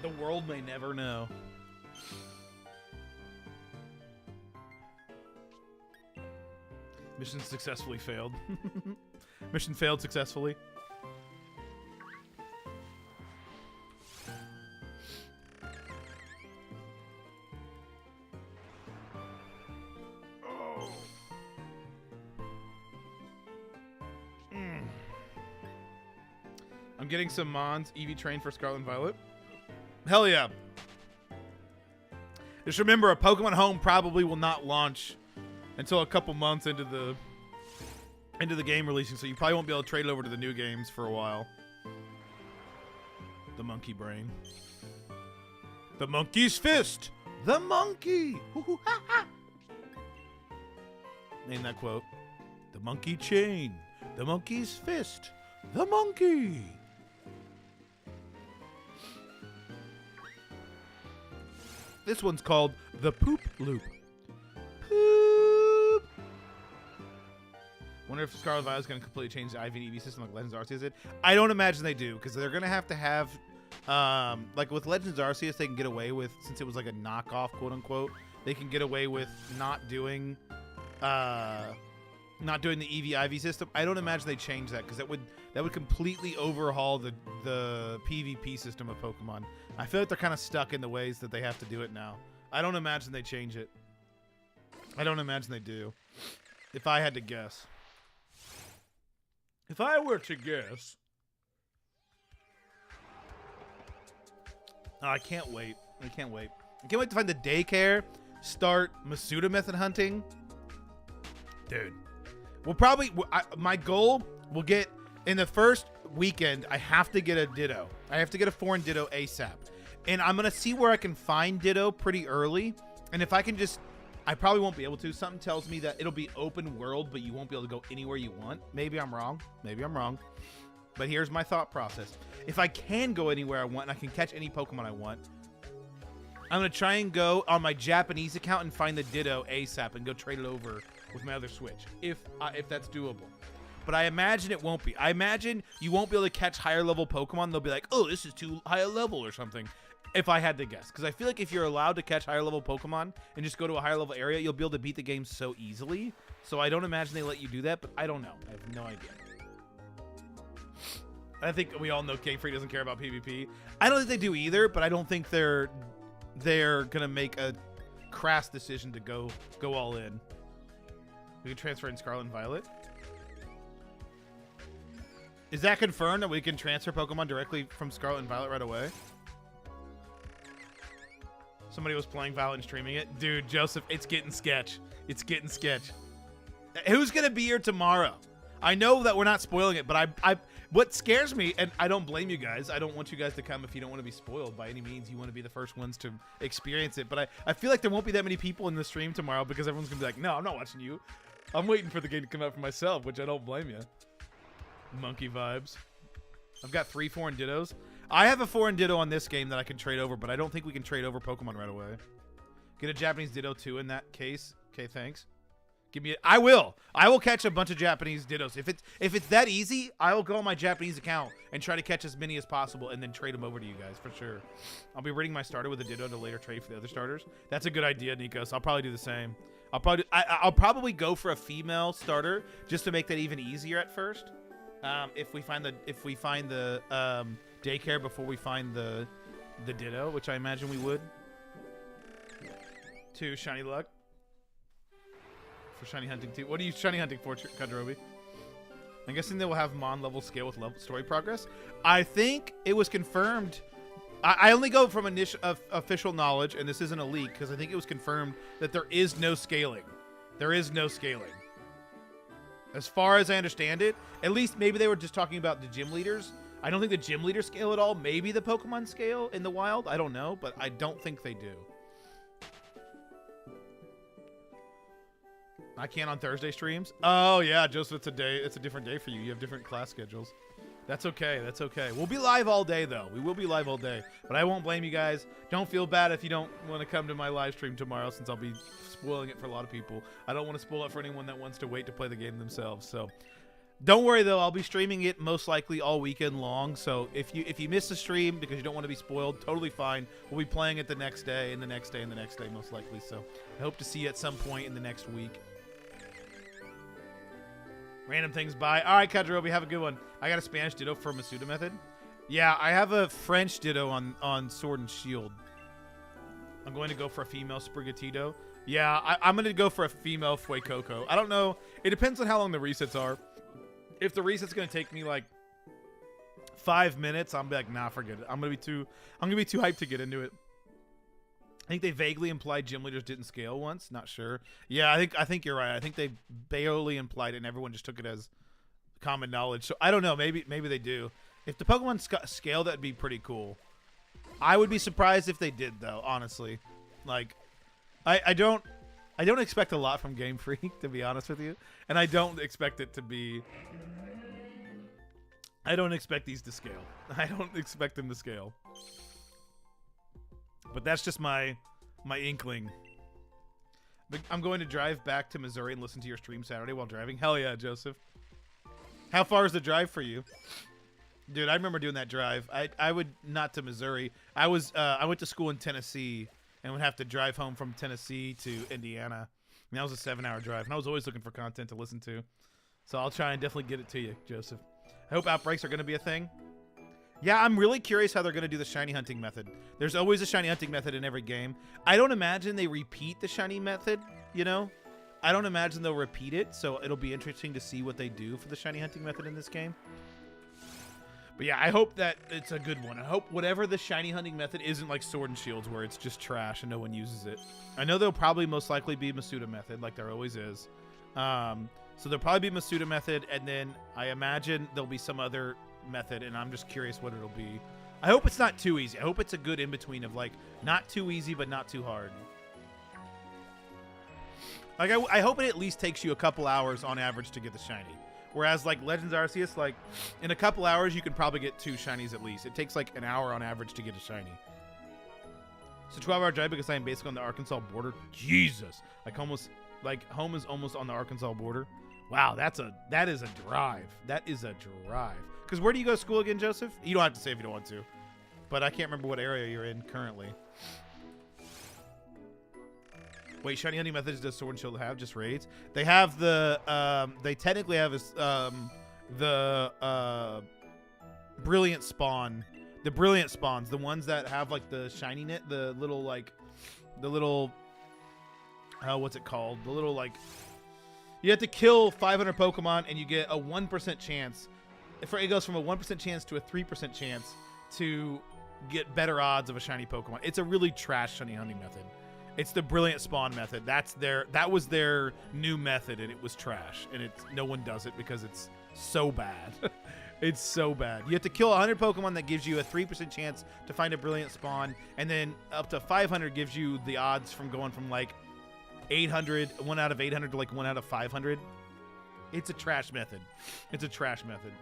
The world may never know. Mission successfully failed. Mission failed successfully. I'm getting some Mons EV train for Scarlet and Violet. Hell yeah. Just remember, a Pokemon Home probably will not launch until a couple months into the game releasing, so you probably won't be able to trade it over to the new games for a while. The monkey brain. The monkey's fist. The monkey. Name that quote. The monkey chain. The monkey's fist. The monkey. This one's called the Poop Loop. Poop. Wonder if Scarlet Violet's going to completely change the IV and EV system like Legends Arceus did. I don't imagine they do, because they're going to have, like with Legends Arceus, they can get away with, since it was like a knockoff, quote unquote, they can get away with not doing the EV IV system. I don't imagine they change that, because that would completely overhaul the PvP system of Pokemon. I feel like they're kind of stuck in the ways that they have to do it now. I don't imagine they change it. I don't imagine they do. If I had to guess. If I were to guess. Oh, I can't wait. I can't wait. I can't wait to find the daycare, start Masuda method hunting. Dude. We'll probably, my goal will get, in the first weekend, I have to get a Ditto. I have to get a foreign Ditto ASAP. And I'm going to see where I can find Ditto pretty early. And if I can just, I probably won't be able to. Something tells me that it'll be open world, but you won't be able to go anywhere you want. Maybe I'm wrong. Maybe I'm wrong. But here's my thought process. If I can go anywhere I want and I can catch any Pokemon I want, I'm going to try and go on my Japanese account and find the Ditto ASAP and go trade it over with my other Switch, if that's doable. But I imagine it won't be. I imagine you won't be able to catch higher level Pokemon. They'll be like, oh, this is too high a level or something, if I had to guess. Because I feel like if you're allowed to catch higher level Pokemon and just go to a higher level area, you'll be able to beat the game so easily. So I don't imagine they let you do that, but I don't know. I have no idea. I think we all know Game Freak doesn't care about PvP. I don't think they do either, but I don't think they're gonna make a crass decision to go all in. We can transfer in Scarlet and Violet. Is that confirmed that we can transfer Pokemon directly from Scarlet and Violet right away? Somebody was playing Violet and streaming it. Dude, Joseph, it's getting sketch. It's getting sketch. Who's gonna be here tomorrow? I know that we're not spoiling it, but what scares me, and I don't blame you guys. I don't want you guys to come if you don't want to be spoiled by any means. You want to be the first ones to experience it. But I feel like there won't be that many people in the stream tomorrow because everyone's gonna be like, no, I'm not watching you. I'm waiting for the game to come out for myself, which I don't blame you. Monkey vibes. I've got 3 foreign Dittos. I have a foreign Ditto on this game that I can trade over, but I don't think we can trade over Pokemon right away. Get a Japanese Ditto too in that case. Okay, thanks. Give me I will catch a bunch of Japanese Dittos. If it's that easy, I will go on my Japanese account and try to catch as many as possible and then trade them over to you guys for sure. I'll be raiding my starter with a Ditto to later trade for the other starters. That's a good idea, Nikos. I'll probably do the same. I'll probably go for a female starter just to make that even easier at first. If we find the daycare before we find the Ditto, which I imagine we would. 2 shiny luck. For shiny hunting too. What are you shiny hunting for, Kadrobi? I'm guessing they will have Mon level scale with level story progress. I think it was confirmed. I only go from official knowledge, and this isn't a leak because I think it was confirmed that there is no scaling. There is no scaling. As far as I understand it, at least maybe they were just talking about the gym leaders. I don't think the gym leaders scale at all. Maybe the Pokemon scale in the wild. I don't know, but I don't think they do. I can't on Thursday streams. Oh yeah, Joseph, it's a day. It's a different day for you. You have different class schedules. That's okay. That's okay. We'll be live all day though. We will be live all day. But I won't blame you guys. Don't feel bad if you don't want to come to my live stream tomorrow, since I'll be spoiling it for a lot of people. I don't want to spoil it for anyone that wants to wait to play the game themselves. So don't worry though. I'll be streaming it most likely all weekend long. So if you miss the stream because you don't want to be spoiled, totally fine. We'll be playing it the next day and the next day and the next day most likely. So I hope to see you at some point in the next week. Random things by. All right, Kadrobi, have a good one. I got a Spanish Ditto for Masuda method. Yeah, I have a French Ditto on Sword and Shield. I'm going to go for a female Sprigatito. Yeah, I'm going to go for a female Fuecoco. I don't know. It depends on how long the resets are. If the reset's going to take me like 5 minutes, I'm be like, nah, forget it. I'm gonna be too hyped to get into it. I think they vaguely implied gym leaders didn't scale once. Not sure. Yeah, I think you're right. I think they barely implied it, and everyone just took it as common knowledge. So I don't know. Maybe they do. If the Pokemon scale, that'd be pretty cool. I would be surprised if they did, though. Honestly, like I don't expect a lot from Game Freak, to be honest with you, and I don't expect it to be. I don't expect these to scale. I don't expect them to scale. But that's just my inkling. I'm going to drive back to Missouri and listen to your stream Saturday while driving. Hell yeah, Joseph. How far is the drive for you? Dude, I remember doing that drive. I would not to Missouri. I went to school in Tennessee and would have to drive home from Tennessee to Indiana. And that was a 7-hour drive. And I was always looking for content to listen to. So I'll try and definitely get it to you, Joseph. I hope outbreaks are going to be a thing. Yeah, I'm really curious how they're going to do the shiny hunting method. There's always a shiny hunting method in every game. I don't imagine they repeat the shiny method, you know? I don't imagine they'll repeat it, so it'll be interesting to see what they do for the shiny hunting method in this game. But yeah, I hope that it's a good one. I hope whatever the shiny hunting method isn't like Sword and Shields where it's just trash and no one uses it. I know there'll probably most likely be Masuda method like there always is. So there'll probably be Masuda method, and then I imagine there'll be some other method, and I'm just curious what it'll be. I hope it's not too easy. I hope it's a good in-between of like not too easy but not too hard. Like I hope it at least takes you a couple hours on average to get the shiny. Whereas like Legends Arceus, like in a couple hours you can probably get 2 shinies at least. It takes like an hour on average to get a shiny. So 12-hour drive because I am basically on the Arkansas border. Jesus, like home is almost on the Arkansas border. Wow, that is a drive. That is a drive. Because where do you go to school again, Joseph? You don't have to say if you don't want to, but I can't remember what area you're in currently. Wait, shiny hunting methods does Sword and Shield have? Just raids? They have the they technically have the brilliant spawn. The brilliant spawns, the ones that have like the shiny knit, the little what's it called? The little like, you have to kill 500 Pokemon and you get a 1% chance. It goes from a 1% chance to a 3% chance to get better odds of a shiny Pokemon. It's a really trash shiny hunting method. It's the brilliant spawn method. That was their new method, and it was trash. And no one does it because it's so bad. It's so bad. You have to kill 100 Pokemon. That gives you a 3% chance to find a brilliant spawn, and then up to 500 gives you the odds from going from like 1 out of 800 to like 1 out of 500. It's a trash method. It's a trash method.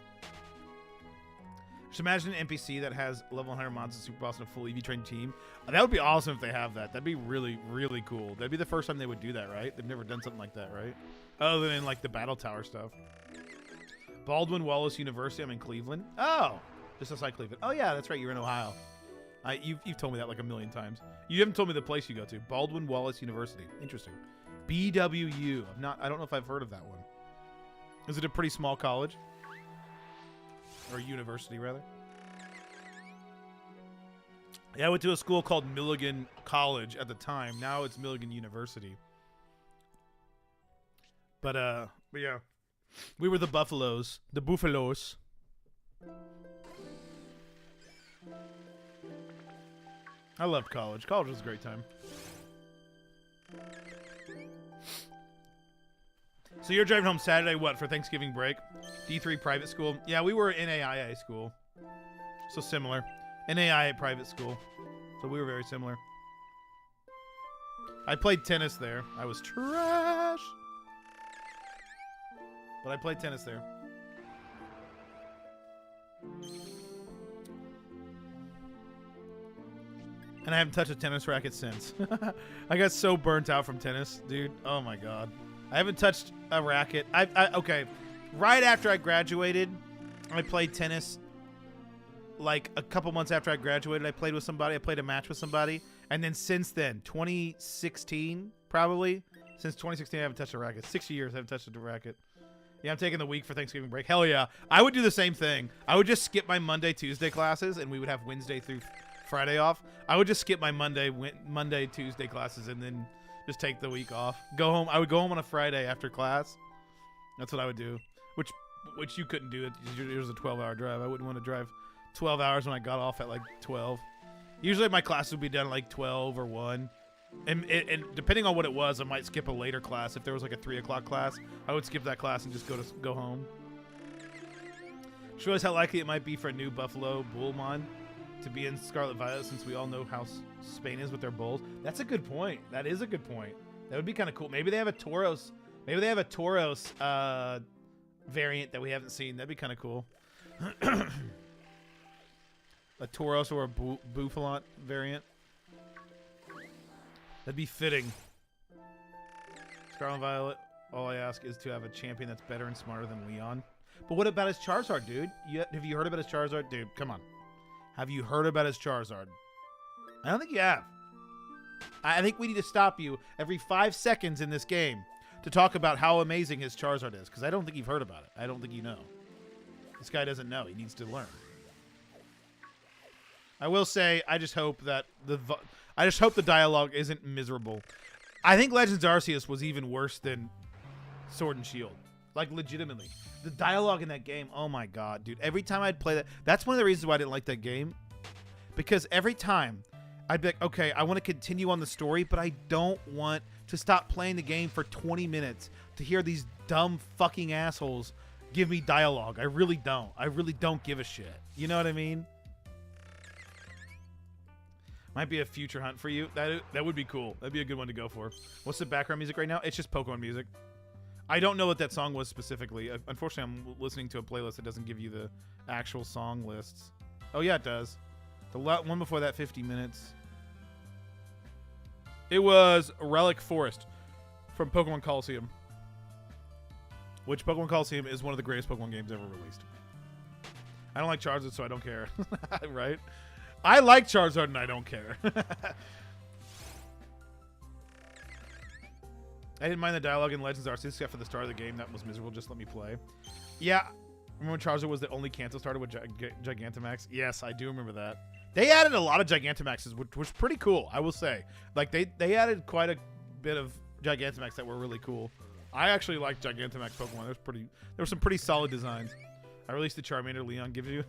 Just imagine an NPC that has level 100 mods and Super Boss and a full EV trained team. That would be awesome if they have that. That'd be really, really cool. That'd be the first time they would do that, right? They've never done something like that, right? Other than like the Battle Tower stuff. Baldwin Wallace University. I'm in Cleveland. Oh, just outside Cleveland. Oh yeah, that's right. You're in Ohio. You've told me that like a million times. You haven't told me the place you go to. Baldwin Wallace University. Interesting. BWU. I don't know if I've heard of that one. Is it a pretty small college? Or university, rather? Yeah, I went to a school called Milligan College at the time. Now it's Milligan University. But yeah. We were the Buffaloes. The Buffalos. I loved college. College was a great time. So you're driving home Saturday, what, for Thanksgiving break? D3 private school? Yeah, we were in NAIA school. So similar. NAIA private school. So we were very similar. I played tennis there. I was trash. But I played tennis there. And I haven't touched a tennis racket since. I got so burnt out from tennis, dude. Oh my god. I haven't touched a racket. Okay. Right after I graduated, I played tennis. Like a couple months after I graduated, I played with somebody. I played a match with somebody. And then since then, 2016, probably. Since 2016, I haven't touched a racket. 6 years, I haven't touched a racket. Yeah, I'm taking the week for Thanksgiving break. Hell yeah. I would do the same thing. I would just skip my Monday, Tuesday classes, and we would have Wednesday through Friday off. I would just skip my Monday, Tuesday classes, and then just take the week off. Go home. I would go home on a Friday after class. That's what I would do. Which you couldn't do. It was a 12-hour drive. I wouldn't want to drive 12 hours when I got off at like 12. Usually my class would be done at like 12 or 1. And depending on what it was, I might skip a later class. If there was like a 3 o'clock class, I would skip that class and just go home. Show us how likely it might be for a new Buffalo Bullmon to be in Scarlet Violet, since we all know how Spain is with their bulls. That's a good point. That is a good point. That would be kind of cool. Maybe they have a Tauros. Maybe they have a Tauros variant that we haven't seen. That'd be kind of cool. A Tauros or a Buffalant variant. That'd be fitting. Scarlet Violet, all I ask is to have a champion that's better and smarter than Leon. But what about his Charizard, dude? Have you heard about his Charizard? Dude, come on. Have you heard about his Charizard? I don't think you have. I think we need to stop you every 5 seconds in this game to talk about how amazing his Charizard is, because I don't think you've heard about it. I don't think you know. This guy doesn't know. He needs to learn. I will say, I just hope that the dialogue isn't miserable. I think Legends Arceus was even worse than Sword and Shield. Like, legitimately. The dialogue in that game, oh my god, dude. Every time I'd play that, that's one of the reasons why I didn't like that game. Because every time, I'd be like, okay, I want to continue on the story, but I don't want to stop playing the game for 20 minutes to hear these dumb fucking assholes give me dialogue. I really don't. I really don't give a shit. You know what I mean? Might be a future hunt for you. That would be cool. That'd be a good one to go for. What's the background music right now? It's just Pokemon music. I don't know what that song was specifically. Unfortunately, I'm listening to a playlist that doesn't give you the actual song lists. Oh, yeah, it does. The one before that, 50 minutes. It was Relic Forest from Pokemon Coliseum. Which Pokemon Coliseum is one of the greatest Pokemon games ever released. I don't like Charizard, so I don't care. Right? I like Charizard, and I don't care. I didn't mind the dialogue in Legends Arceus except for the start of the game. That was miserable. Just let me play. Yeah. Remember when Charizard was the only cancel starter with Gigantamax? Yes, I do remember that. They added a lot of Gigantamaxes, which was pretty cool, I will say. Like, they added quite a bit of Gigantamax that were really cool. I actually liked Gigantamax Pokemon. There were some pretty solid designs. I released the Charmander Leon gives you.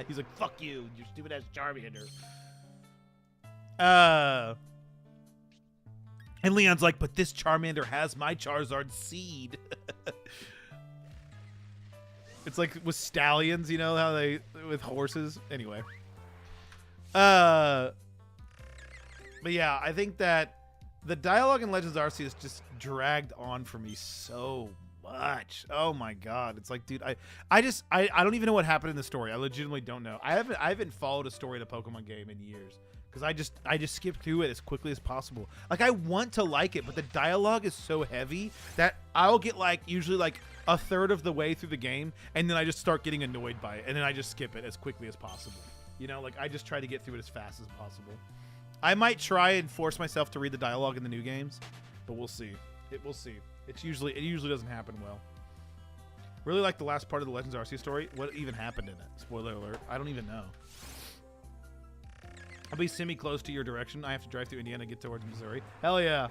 He's like, fuck you, you stupid-ass Charmander. And Leon's like, but this Charmander has my Charizard seed. It's like with stallions, you know, how they, with horses. Anyway. But yeah, I think that the dialogue in Legends Arceus just dragged on for me so much. Oh my god. It's like, dude, I don't even know what happened in the story. I legitimately don't know. I haven't followed a story in a Pokemon game in years. Because I just skip through it as quickly as possible. Like, I want to like it, but the dialogue is so heavy that I'll get, like, usually, like, a third of the way through the game, and then I just start getting annoyed by it, and then I just skip it as quickly as possible. You know, like, I just try to get through it as fast as possible. I might try and force myself to read the dialogue in the new games, but we'll see. We'll see. It usually doesn't happen well. Really like the last part of the Legends Arceus story. What even happened in it? Spoiler alert. I don't even know. I'll be semi-close to your direction. I have to drive through Indiana to get towards Missouri. Hell yeah.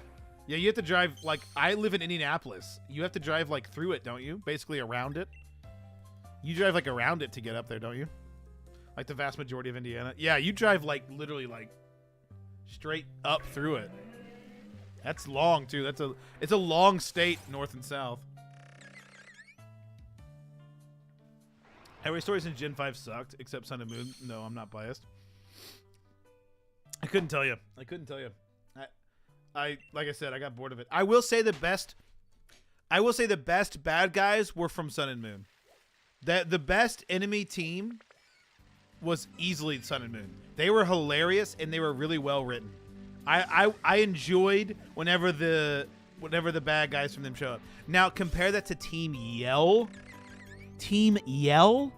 Yeah, you have to drive, like, I live in Indianapolis. You have to drive, like, through it, don't you? Basically around it. You drive, like, around it to get up there, don't you? Like, the vast majority of Indiana. Yeah, you drive, like, literally, like, straight up through it. That's long, too. It's a long state, north and south. Every stories in Gen 5 sucked, except Sun and Moon. No, I'm not biased. I couldn't tell you. I like I said, I got bored of it. I will say the best bad guys were from Sun and Moon. The best enemy team was easily Sun and Moon. They were hilarious and they were really well written. I enjoyed whenever the bad guys from them show up. Now compare that to Team Yell. Team Yell,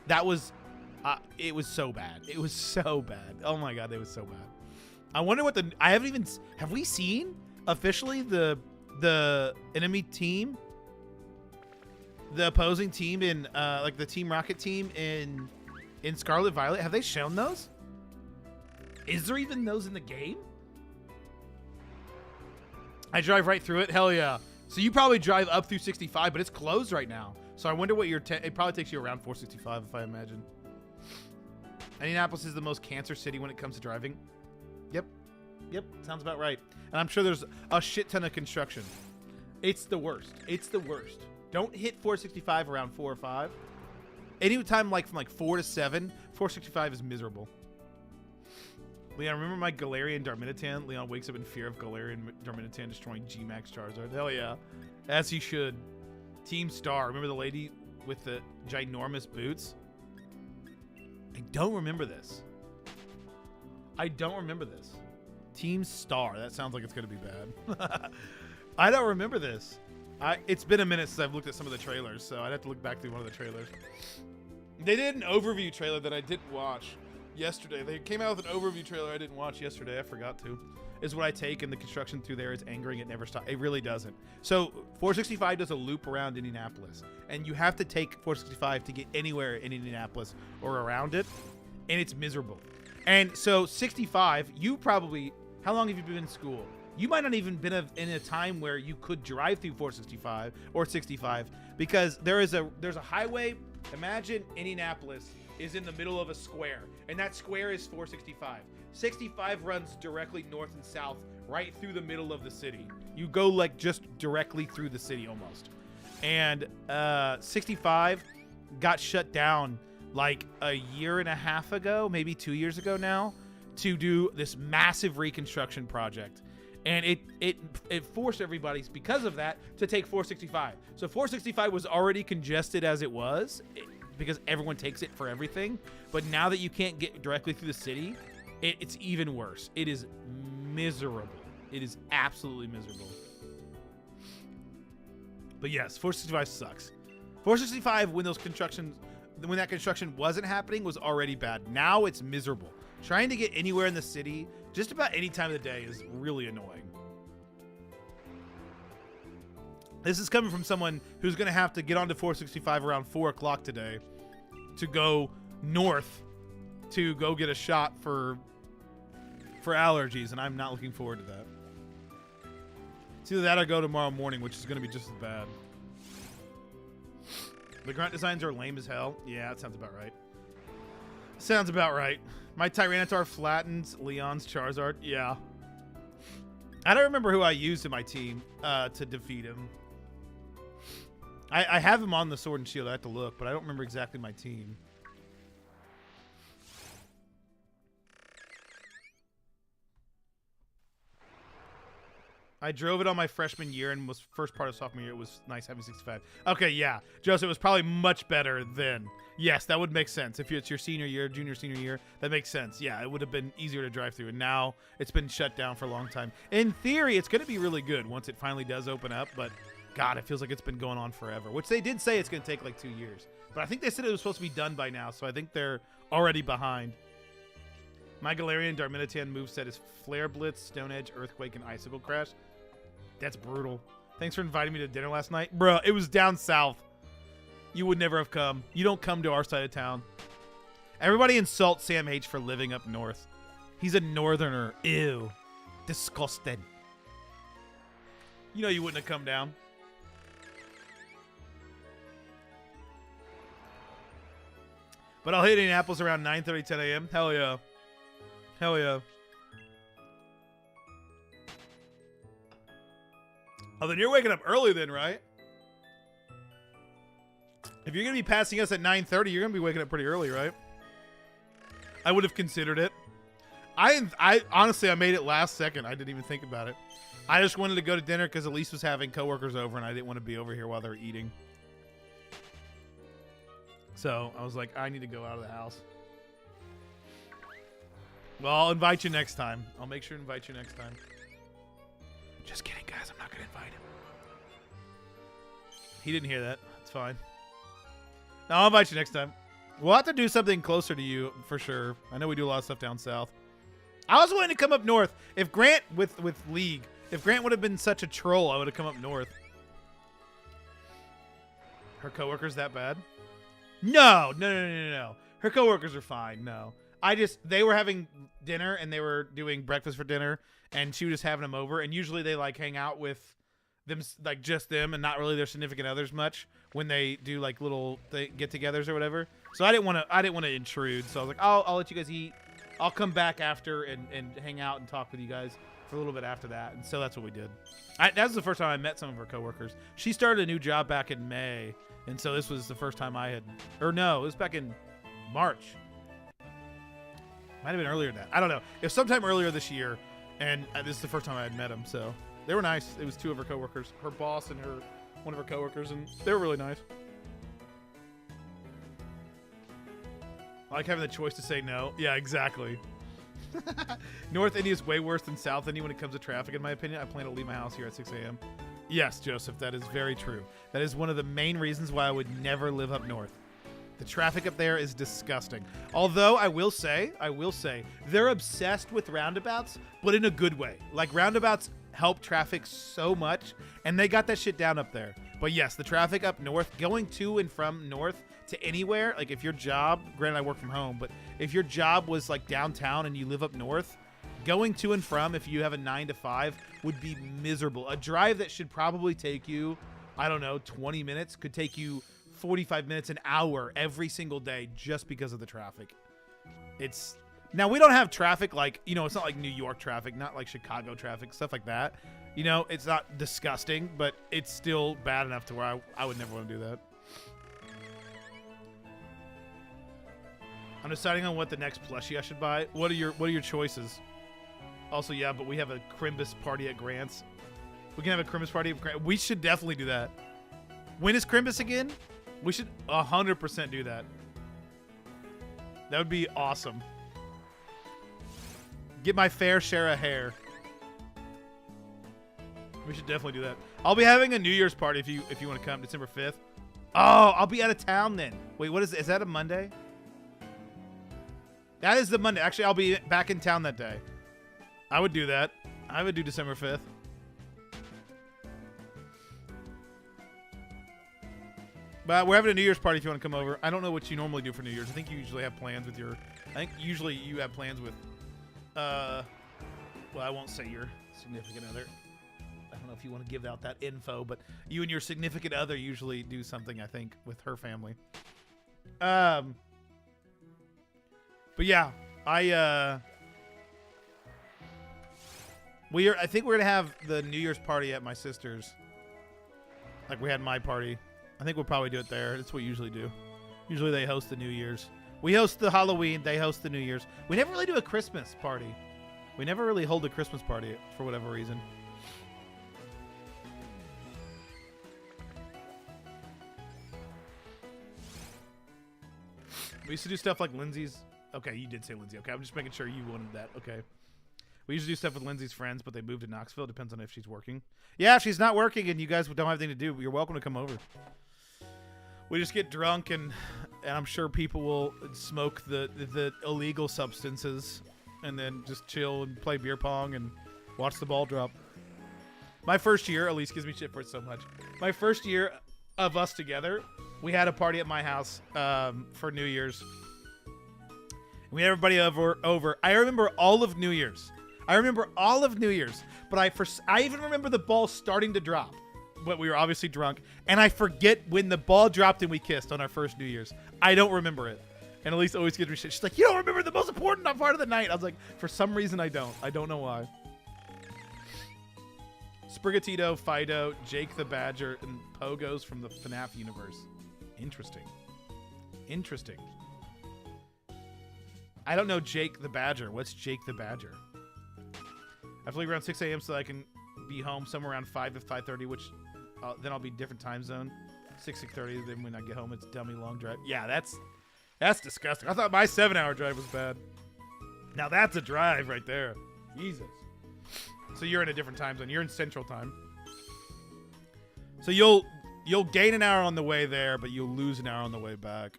that was it was so bad. It was so bad. Oh my god, it was so bad. I wonder what have we seen officially the enemy team, the opposing team in like the Team Rocket team in Scarlet Violet? Have they shown those? Is there even those in the game? I drive right through it. Hell yeah. So you probably drive up through 65, but it's closed right now. So I wonder what it probably takes you around 465 if I imagine. Indianapolis is the most cancer city when it comes to driving. Yep, sounds about right. And I'm sure there's a shit ton of construction. It's the worst. Don't hit 465 around 4 or 5. Anytime like from like 4 to 7, 465 is miserable. Leon, remember my Galarian Darmanitan? Leon wakes up in fear of Galarian Darmanitan destroying G-Max Charizard. Hell yeah. As he should. Team Star. Remember the lady with the ginormous boots? I don't remember this. Team Star. That sounds like it's going to be bad. I don't remember this. It's been a minute since I've looked at some of the trailers, so I'd have to look back through one of the trailers. They did an overview trailer that I didn't watch yesterday. They came out with an overview trailer I didn't watch yesterday. I forgot to. Is what I take, and the construction through there is angering. It never stops. It really doesn't. So 465 does a loop around Indianapolis, and you have to take 465 to get anywhere in Indianapolis or around it, and it's miserable. And so 65, you probably, how long have you been in school? You might not even been in a time where you could drive through 465 or 65 because there's a highway. Imagine Indianapolis is in the middle of a square, and that square is 465. 65 runs directly north and south right through the middle of the city. You go like just directly through the city almost. And 65 got shut down like a year and a half ago, maybe 2 years ago now, to do this massive reconstruction project. And it forced everybody, because of that, to take 465. So 465 was already congested as it was because everyone takes it for everything. But now that you can't get directly through the city, it's even worse. It is miserable. It is absolutely miserable. But yes, 465 sucks. 465, when that construction wasn't happening, was already bad. Now it's miserable. Trying to get anywhere in the city, just about any time of the day, is really annoying. This is coming from someone who's going to have to get onto 465 around 4 o'clock today to go north to go get a shot for allergies, and I'm not looking forward to that. It's either that or go tomorrow morning, which is going to be just as bad. The grunt designs are lame as hell. Yeah, that sounds about right. Sounds about right. My Tyranitar flattens Leon's Charizard. Yeah. I don't remember who I used in my team to defeat him. I have him on the Sword and Shield. I have to look, but I don't remember exactly my team. I drove it on my freshman year and was first part of sophomore year. It was nice having 65. Okay, yeah. Joseph, it was probably much better then. Yes, that would make sense. If it's your senior year, junior, senior year, that makes sense. Yeah, it would have been easier to drive through. And now it's been shut down for a long time. In theory, it's going to be really good once it finally does open up. But, God, it feels like it's been going on forever. Which they did say it's going to take like 2 years. But I think they said it was supposed to be done by now. So I think they're already behind. My Galarian Darmanitan moveset is Flare Blitz, Stone Edge, Earthquake, and Icicle Crash. That's brutal. Thanks for inviting me to dinner last night. Bro, it was down south. You would never have come. You don't come to our side of town. Everybody insults Sam H for living up north. He's a northerner. Ew. Disgusted. You know you wouldn't have come down. But I'll hit Indianapolis around 9:30, 10 a.m. Hell yeah. Hell yeah. Oh, then you're waking up early then, right? If you're going to be passing us at 9:30, you're going to be waking up pretty early, right? I would have considered it. I honestly, I made it last second. I didn't even think about it. I just wanted to go to dinner because Elise was having coworkers over and I didn't want to be over here while they were eating. So I was like, I need to go out of the house. Well, I'll invite you next time. I'll make sure to invite you next time. Just kidding, guys. I'm not going to invite him. He didn't hear that. It's fine. No, I'll invite you next time. We'll have to do something closer to you for sure. I know we do a lot of stuff down south. I was willing to come up north. If Grant, with League, if Grant would have been such a troll, I would have come up north. Her coworkers that bad? No. Her coworkers are fine. No. They were having dinner and they were doing breakfast for dinner and she was just having them over. And usually they like hang out with them, like just them and not really their significant others much when they do like little get-togethers or whatever. So I didn't want to intrude. So I was like, I'll let you guys eat. I'll come back after and hang out and talk with you guys for a little bit after that. And so that's what we did. That was the first time I met some of her coworkers. She started a new job back in May. And so this was the first time I had, or no, it was back in March. Might have been earlier than that. I don't know. It was sometime earlier this year. And this is the first time I had met them. So they were nice. It was two of her coworkers, her boss and one of her coworkers. And they were really nice. I like having the choice to say no. Yeah, exactly. North India is way worse than South India when it comes to traffic, in my opinion. I plan to leave my house here at 6 a.m. Yes, Joseph, that is very true. That is one of the main reasons why I would never live up north. The traffic up there is disgusting. Although I will say, they're obsessed with roundabouts, but in a good way. Like roundabouts help traffic so much, and they got that shit down up there. But yes, the traffic up north, going to and from north to anywhere, like if your job, granted I work from home, but if your job was like downtown and you live up north, going to and from, if you have a 9 to 5, would be miserable. A drive that should probably take you, I don't know, 20 minutes could take you 45 minutes, an hour every single day just because of the traffic. Now we don't have traffic like, it's not like New York traffic, not like Chicago traffic, stuff like that. It's not disgusting, but it's still bad enough to where I would never want to do that. I'm deciding on what the next plushie I should buy. What are your choices? Also, yeah, but we have a Crimbus party at Grant's. We can have a Crimbus party at Grant. We should definitely do that. When is Crimbus again? We should 100% do that. That would be awesome. Get my fair share of hair. We should definitely do that. I'll be having a New Year's party if you want to come, December 5th. Oh, I'll be out of town then. Wait, what is it? Is that a Monday? That is the Monday. Actually, I'll be back in town that day. I would do that. I would do December 5th. But we're having a New Year's party if you want to come over. I don't know what you normally do for New Year's. I think you usually have plans with your... I think usually you have plans with... well, I won't say your significant other. I don't know if you want to give out that info, but you and your significant other usually do something, I think, with her family. But yeah, I think we're gonna have the New Year's party at my sister's. Like we had my party. I think we'll probably do it there. That's what we usually do. Usually they host the New Year's. We host the Halloween. They host the New Year's. We never really do a Christmas party. We never really hold a Christmas party for whatever reason. We used to do stuff like Lindsay's. Okay, you did say Lindsay. Okay, I'm just making sure you wanted that. Okay. We used to do stuff with Lindsay's friends, but they moved to Knoxville. Depends on if she's working. Yeah, if she's not working and you guys don't have anything to do, you're welcome to come over. We just get drunk and I'm sure people will smoke the illegal substances and then just chill and play beer pong and watch the ball drop. My first year, Elise gives me shit for it so much. My first year of us together, we had a party at my house for New Year's. We had everybody over. I remember all of New Year's. But I even remember the ball starting to drop. But we were obviously drunk. And I forget when the ball dropped and we kissed on our first New Year's. I don't remember it. And Elise always gives me shit. She's like, you don't remember the most important part of the night. I was like, for some reason I don't. I don't know why. Sprigatito, Fido, Jake the Badger, and Pogos from the FNAF universe. Interesting. Interesting. I don't know Jake the Badger. What's Jake the Badger? I have to leave around 6 a.m. so I can be home somewhere around 5 to 5:30, which then I'll be different time zone. 6:30. Then when I get home, it's a dummy long drive. Yeah, that's disgusting. I thought my 7-hour drive was bad. Now that's a drive right there. Jesus. So you're in a different time zone. You're in Central Time. So you'll gain an hour on the way there, but you'll lose an hour on the way back.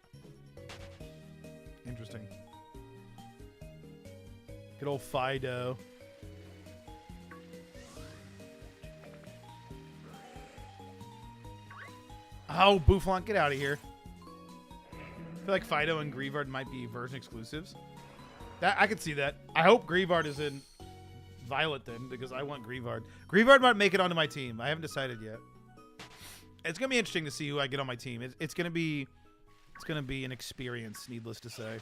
Interesting. Good old Fido. Oh, Boufflant, get out of here. I feel like Fido and Grievard might be version exclusives. That I could see that. I hope Grievard is in Violet then, because I want Grievard. Grievard might make it onto my team. I haven't decided yet. It's gonna be interesting to see who I get on my team. It's gonna be an experience, needless to say.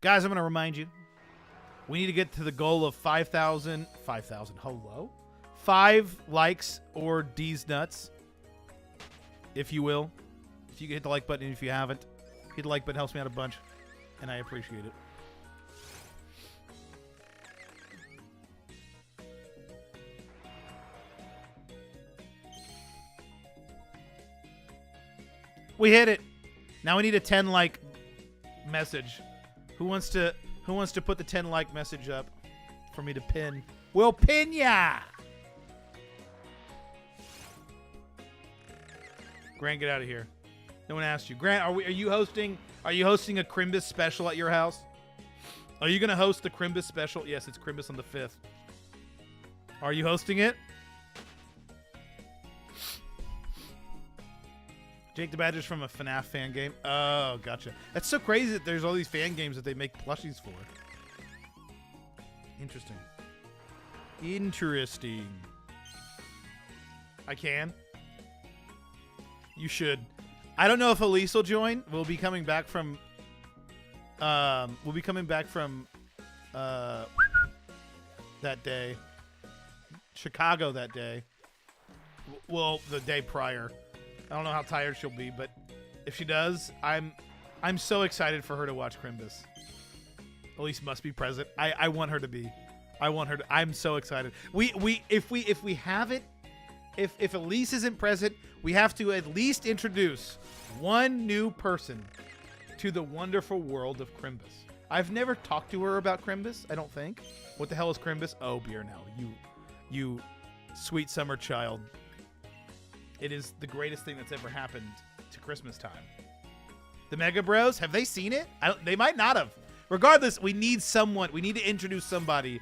Guys, I'm gonna remind you, we need to get to the goal of 5,000. Hello? 5 likes or D's nuts, if you will. If you can hit the like button, and if you haven't, hit the like button. Helps me out a bunch, and I appreciate it. We hit it. Now we need a 10 like message. Who wants to put the 10 like message up for me to pin? We'll pin ya. Grant, get out of here. No one asked you. Grant, are you hosting a Crimbus special at your house? Are you gonna host the Crimbus special? Yes, it's Crimbus on the 5th. Are you hosting it? Jake the Badger's from a FNAF fan game. Oh, gotcha. That's so crazy that there's all these fan games that they make plushies for. Interesting. Interesting. I can. You should. I don't know if Elise will join. We'll be coming back from that day. Chicago that day. Well, the day prior. I don't know how tired she'll be, but if she does, I'm so excited for her to watch Crimbus. Elise must be present. I want her to be. I want her to. I'm so excited. If we have it, if Elise isn't present, we have to at least introduce one new person to the wonderful world of Crimbus. I've never talked to her about Crimbus, I don't think. What the hell is Crimbus? Oh, Beernell, you sweet summer child. It is the greatest thing that's ever happened to Christmas time. The Mega Bros, have they seen it? They might not have. Regardless, we need someone. We need to introduce somebody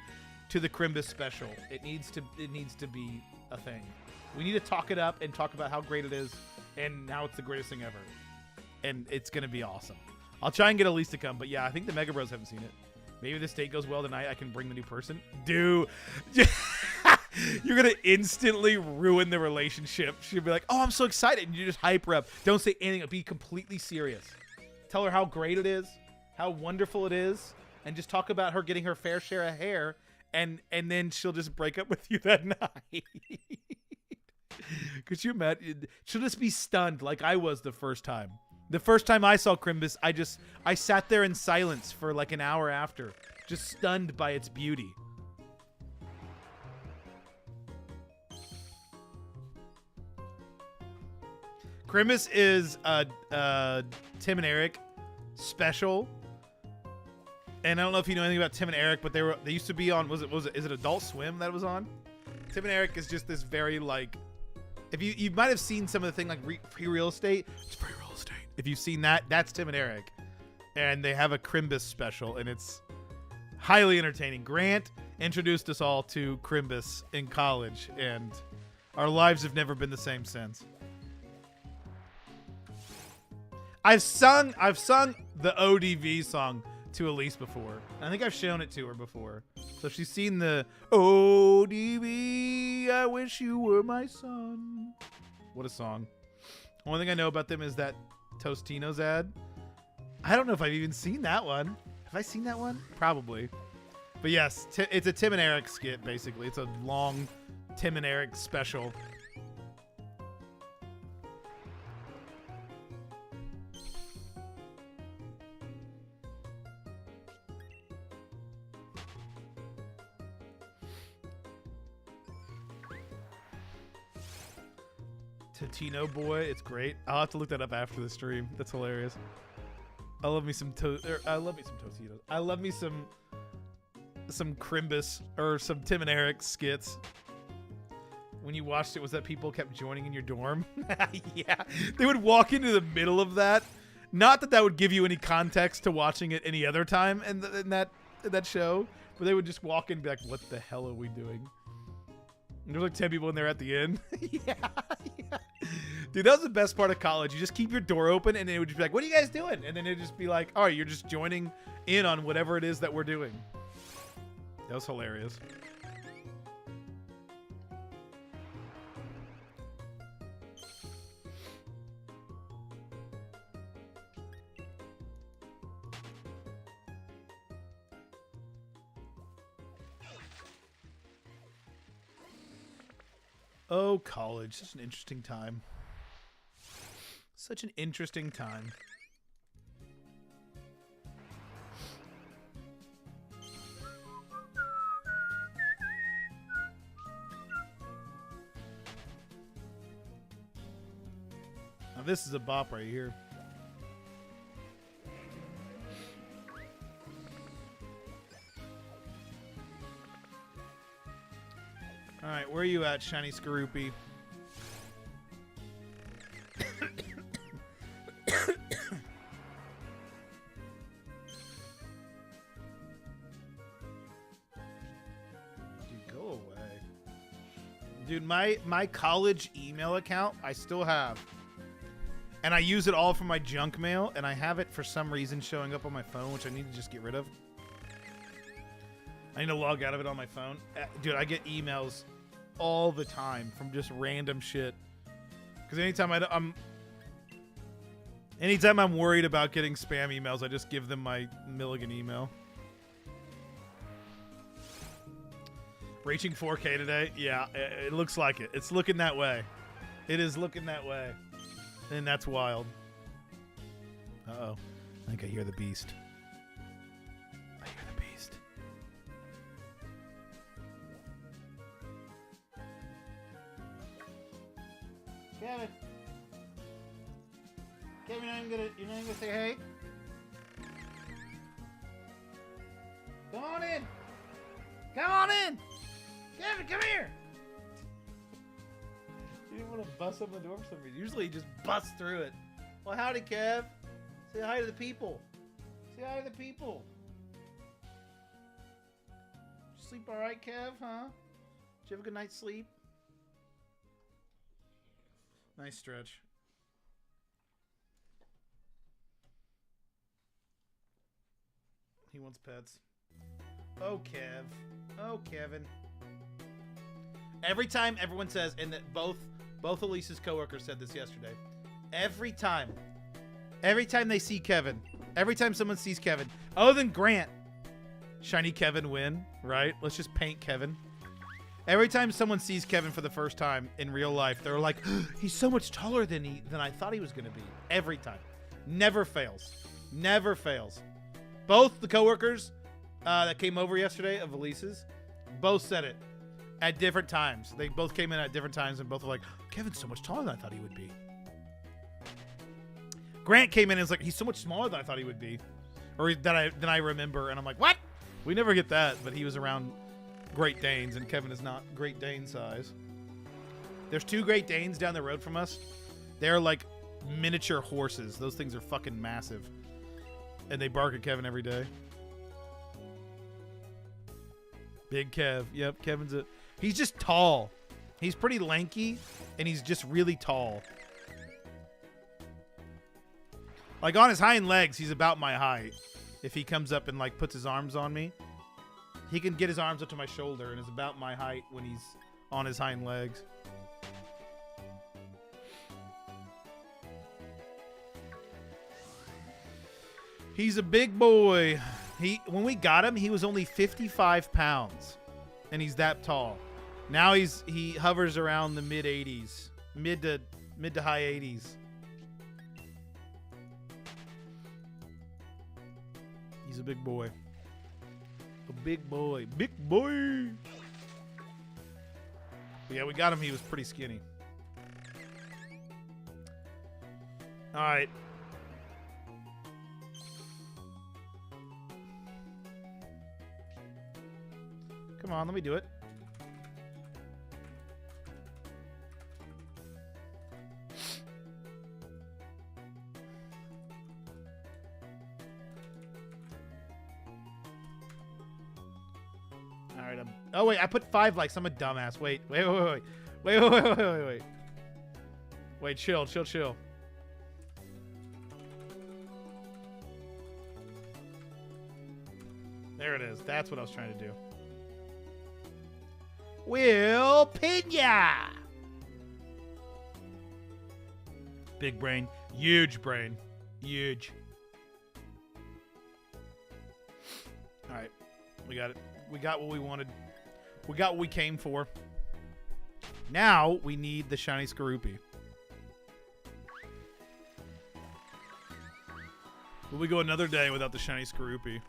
to the Crimbus special. It needs to be a thing. We need to talk it up and talk about how great it is and how it's the greatest thing ever. And it's going to be awesome. I'll try and get Elise to come, but yeah, I think the Mega Bros haven't seen it. Maybe this date goes well tonight. I can bring the new person. Dude, you're going to instantly ruin the relationship. She'll be like, oh, I'm so excited. And you just hype her up. Don't say anything. Be completely serious. Tell her how great it is, how wonderful it is, and just talk about her getting her fair share of hair, and then she'll just break up with you that night. Could you imagine? She'll just be stunned like I was the first time. The first time I saw Crimbus, I sat there in silence for like an hour after, just stunned by its beauty. Crimbus is Tim and Eric special. And I don't know if you know anything about Tim and Eric, but they used to be on, is it Adult Swim that it was on? Tim and Eric is just this very like, if you might have seen some of the thing like Free Real Estate. It's Free Real Estate. If you've seen that, that's Tim and Eric. And they have a Crimbus special, and it's highly entertaining. Grant introduced us all to Crimbus in college, and our lives have never been the same since. I've sung the ODV song to Elise before. I think I've shown it to her before. So she's seen the ODV, I wish you were my son. What a song. One thing I know about them is that Tostinos ad. I don't know if I've even seen that one. Have I seen that one? Probably. But yes, it's a Tim and Eric skit, basically. It's a long Tim and Eric special. Totino Boy, it's great. I'll have to look that up after the stream. That's hilarious. I love me some Tostitos. I love me some Crimbus or some Tim and Eric skits. When you watched it, was that people kept joining in your dorm? Yeah, they would walk into the middle of that. Not that would give you any context to watching it any other time in that show, but they would just walk in and be like, "What the hell are we doing?" And there's like 10 people in there at the end. Yeah. Dude, that was the best part of college. You just keep your door open, and it would just be like, what are you guys doing? And then it'd just be like, all right, you're just joining in on whatever it is that we're doing. That was hilarious. Oh, college. Such an interesting time. Such an interesting time. Now this is a bop right here. All right, where are you at, Shiny Skorupi? Dude, go away. Dude, my college email account, I still have. And I use it all for my junk mail, and I have it for some reason showing up on my phone, which I need to just get rid of. I need to log out of it on my phone. Dude, I get emails all the time from just random shit. Because anytime I'm worried about getting spam emails, I just give them my Milligan email. Reaching 4K today? Yeah, it looks like it. It's looking that way. It is looking that way. And that's wild. Uh-oh. I think I hear the beast. I hear the Kevin. Kevin, you're not even gonna say hey? Come on in. Come on in. Kevin, come here. You didn't want to bust open the door for some reason. Usually you just bust through it. Well, howdy, Kev. Say hi to the people. Say hi to the people. Sleep all right, Kev, huh? Did you have a good night's sleep? Nice stretch. He wants pets. Oh, Kev. Oh, Kevin. Every time everyone says, and that both Elise's coworkers said this yesterday. Every time they see Kevin, every time someone sees Kevin, other than Grant, Shiny Kevin win, right? Let's just paint Kevin. Every time someone sees Kevin for the first time in real life, they're like, he's so much taller than I thought he was going to be. Every time. Never fails. Never fails. Both the coworkers that came over yesterday of Elise's, both said it at different times. They both came in at different times and both were like, Kevin's so much taller than I thought he would be. Grant came in and was like, he's so much smaller than I thought he would be. Or than I remember. And I'm like, what? We never get that. But he was around Great Danes, and Kevin is not Great Dane size. There's 2 Great Danes down the road from us. They're like miniature horses. Those things are fucking massive. And they bark at Kevin every day. Big Kev. Yep, Kevin's he's just tall. He's pretty lanky, and he's just really tall. Like on his hind legs, he's about my height. If he comes up and like puts his arms on me, he can get his arms up to my shoulder and is about my height when he's on his hind legs. He's a big boy. When we got him, he was only 55 pounds, and he's that tall. Now he hovers around the mid 80s, mid to high 80s. He's a big boy. A big boy. Big boy. But yeah, we got him. He was pretty skinny. All right. Come on, let me do it. All right. Oh wait, I put 5 likes. I'm a dumbass. Wait. Wait, chill. There it is. That's what I was trying to do. Will Pena. Big brain. Huge brain. Huge. All right. We got it. We got what we wanted. We got what we came for. Now we need the Shiny Skorupi. Will we go another day without the Shiny Skorupi?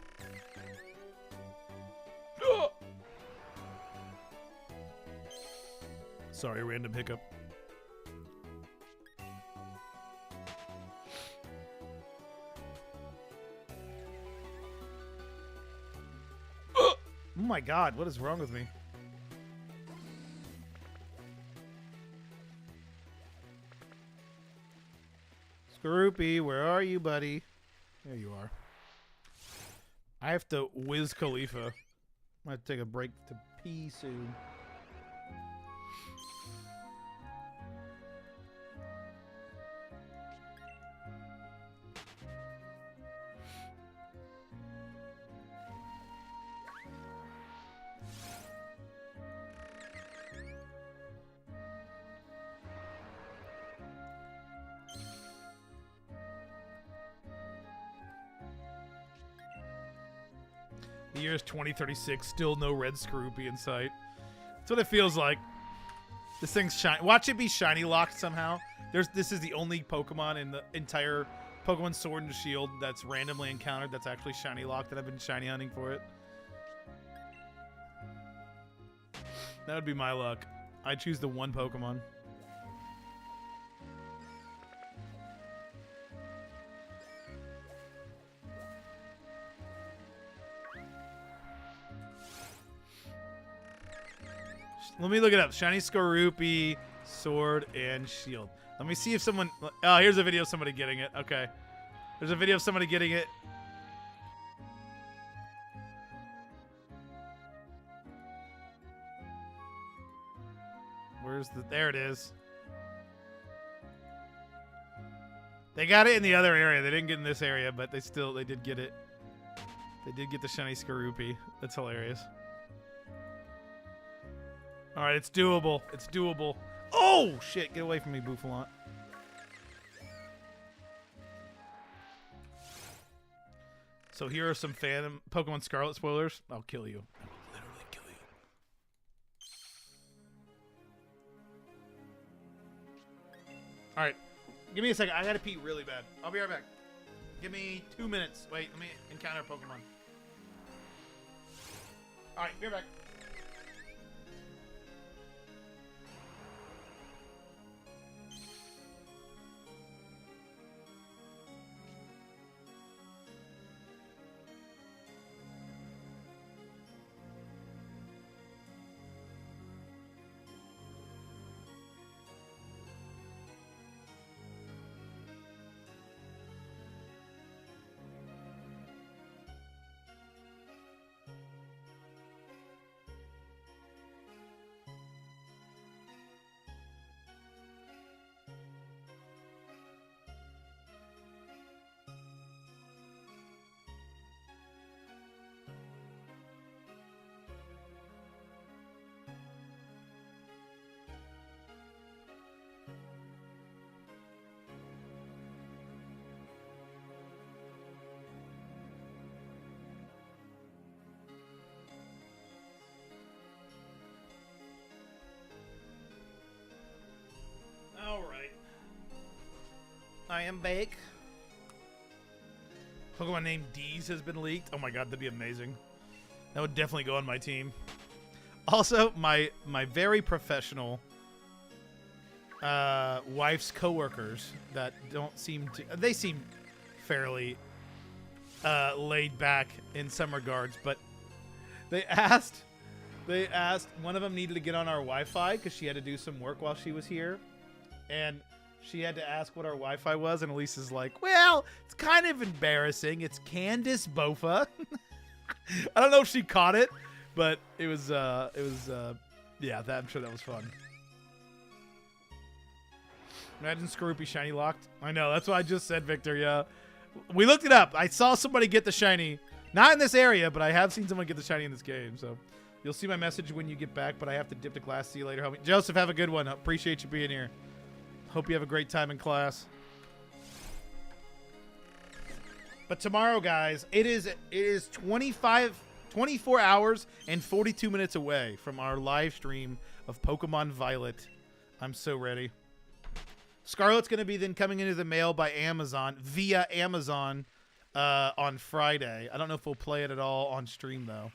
Sorry, random hiccup. Oh my god, what is wrong with me? Skorupi, where are you, buddy? There you are. I have to Wiz Khalifa. I have to take a break to pee soon. The year is 2036, still no red Skorupi in sight. That's what it feels like. This thing's shiny. Watch it be shiny locked somehow. This is the only Pokemon in the entire Pokemon Sword and Shield that's randomly encountered that's actually shiny locked, and I've been shiny hunting for it. That would be my luck. I choose the one Pokemon. Let me look it up. Shiny Skorupi, sword, and shield. Let me see if someone... Oh, here's a video of somebody getting it. Okay. There's a video of somebody getting it. Where's the... There it is. They got it in the other area. They didn't get in this area, but they did get it. They did get the Shiny Skorupi. That's hilarious. All right, it's doable. It's doable. Oh, shit. Get away from me, Bouffalant. So here are some Phantom Pokemon Scarlet spoilers. I'll kill you. I will literally kill you. All right. Give me a second. I gotta pee really bad. I'll be right back. Give me 2 minutes. Wait, let me encounter a Pokemon. All right, be right back. Alright. I am back. Pokemon named D's has been leaked. Oh my god, that'd be amazing. That would definitely go on my team. Also, my very professional wife's coworkers that don't seem to... They seem fairly laid back in some regards, but they asked one of them needed to get on our Wi-Fi because she had to do some work while she was here. And she had to ask what our Wi-Fi was, and Elise is like, well, it's kind of embarrassing. It's Candice Bofa. I don't know if she caught it, but it was yeah, I'm sure that was fun. Imagine Skorupi shiny locked. I know, that's what I just said, Victor, yeah. We looked it up. I saw somebody get the shiny. Not in this area, but I have seen someone get the shiny in this game, so... You'll see my message when you get back, but I have to dip to class. See you later, homie. Joseph, have a good one. Appreciate you being here. Hope you have a great time in class. But tomorrow, guys, it is 24 hours and 42 minutes away from our live stream of Pokemon Violet. I'm so ready. Scarlet's going to be then coming into the mail by Amazon, via Amazon, on Friday. I don't know if we'll play it at all on stream, though.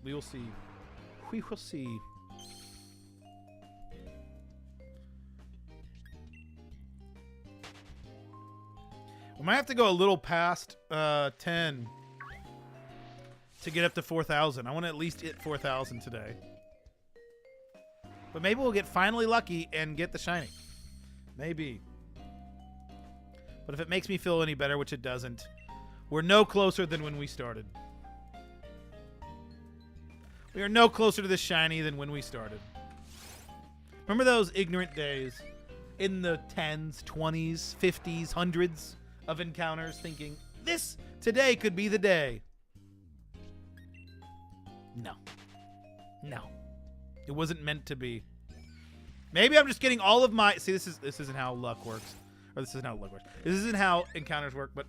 We will see. We will see. We might have to go a little past 10 to get up to 4,000. I want to at least hit 4,000 today. But maybe we'll get finally lucky and get the shiny. Maybe. But if it makes me feel any better, which it doesn't, we're no closer than when we started. We are no closer to this shiny than when we started. Remember those ignorant days in the 10s, 20s, 50s, 100s of encounters thinking, this today could be the day? No. No. It wasn't meant to be. Maybe I'm just getting all of my... See, this isn't how luck works. Or this isn't how luck works. This isn't how encounters work, but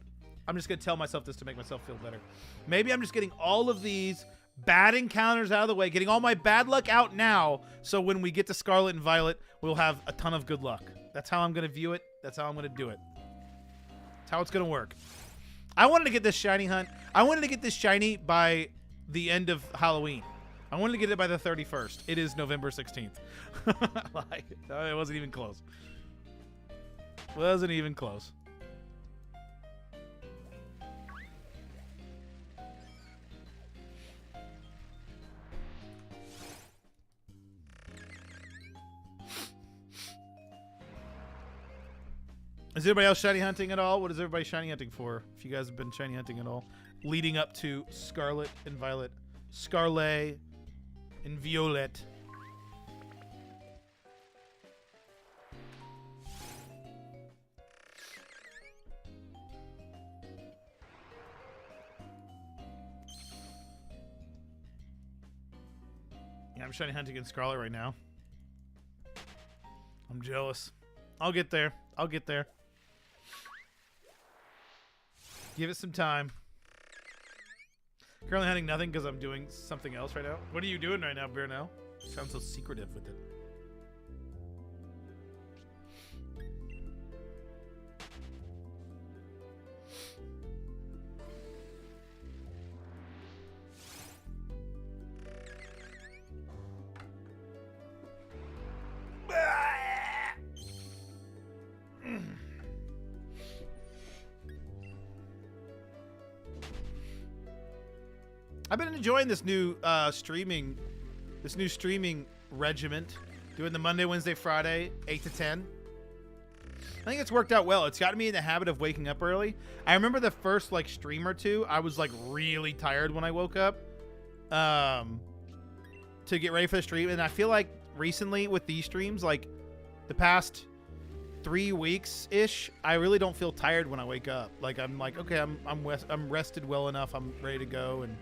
I'm just going to tell myself this to make myself feel better. Maybe I'm just getting all of these bad encounters out of the way, getting all my bad luck out now, so when we get to Scarlet and Violet, we'll have a ton of good luck. That's how I'm going to view it. That's how I'm going to do it. That's how it's going to work. I wanted to get this shiny hunt. I wanted to get this shiny by the end of Halloween. I wanted to get it by the 31st. It is November 16th. Like, it wasn't even close. Wasn't even close. Is anybody else shiny hunting at all? What is everybody shiny hunting for? If you guys have been shiny hunting at all, leading up to Scarlet and Violet, Scarlet and Violet. Yeah, I'm shiny hunting in Scarlet right now. I'm jealous. I'll get there. I'll get there. Give it some time. Currently hunting nothing because I'm doing something else right now. What are you doing right now, Bernal? You sound so secretive with it. I've been enjoying this new streaming regiment, doing the Monday, Wednesday, Friday, 8 to 10. I think it's worked out well. It's gotten me in the habit of waking up early. I remember the first like stream or two, I was like really tired when I woke up to get ready for the stream, and I feel like recently with these streams, like the past 3 weeks ish, I really don't feel tired when I wake up. Like I'm like, okay, I'm rested well enough. I'm ready to go and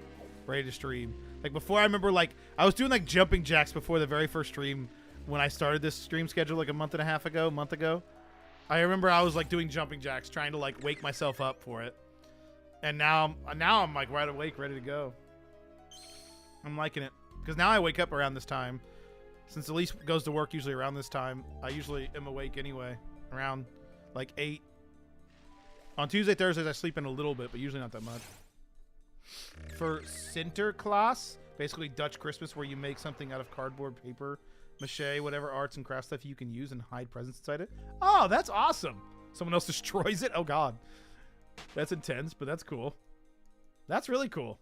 ready to stream. Like before, I remember like I was doing like jumping jacks before the very first stream when I started this stream schedule like a month ago. I remember I was like doing jumping jacks, trying to like wake myself up for it. And now I'm like right awake, ready to go. I'm liking it because now I wake up around this time. Since Elise goes to work usually around this time, I usually am awake anyway around like 8. On Tuesday, Thursdays, I sleep in a little bit, but usually not that much. For Sinterklaas, basically Dutch Christmas, where you make something out of cardboard, paper, mache, whatever arts and craft stuff you can use and hide presents inside it. Oh, that's awesome. Someone else destroys it? Oh, God. That's intense, but that's cool. That's really cool.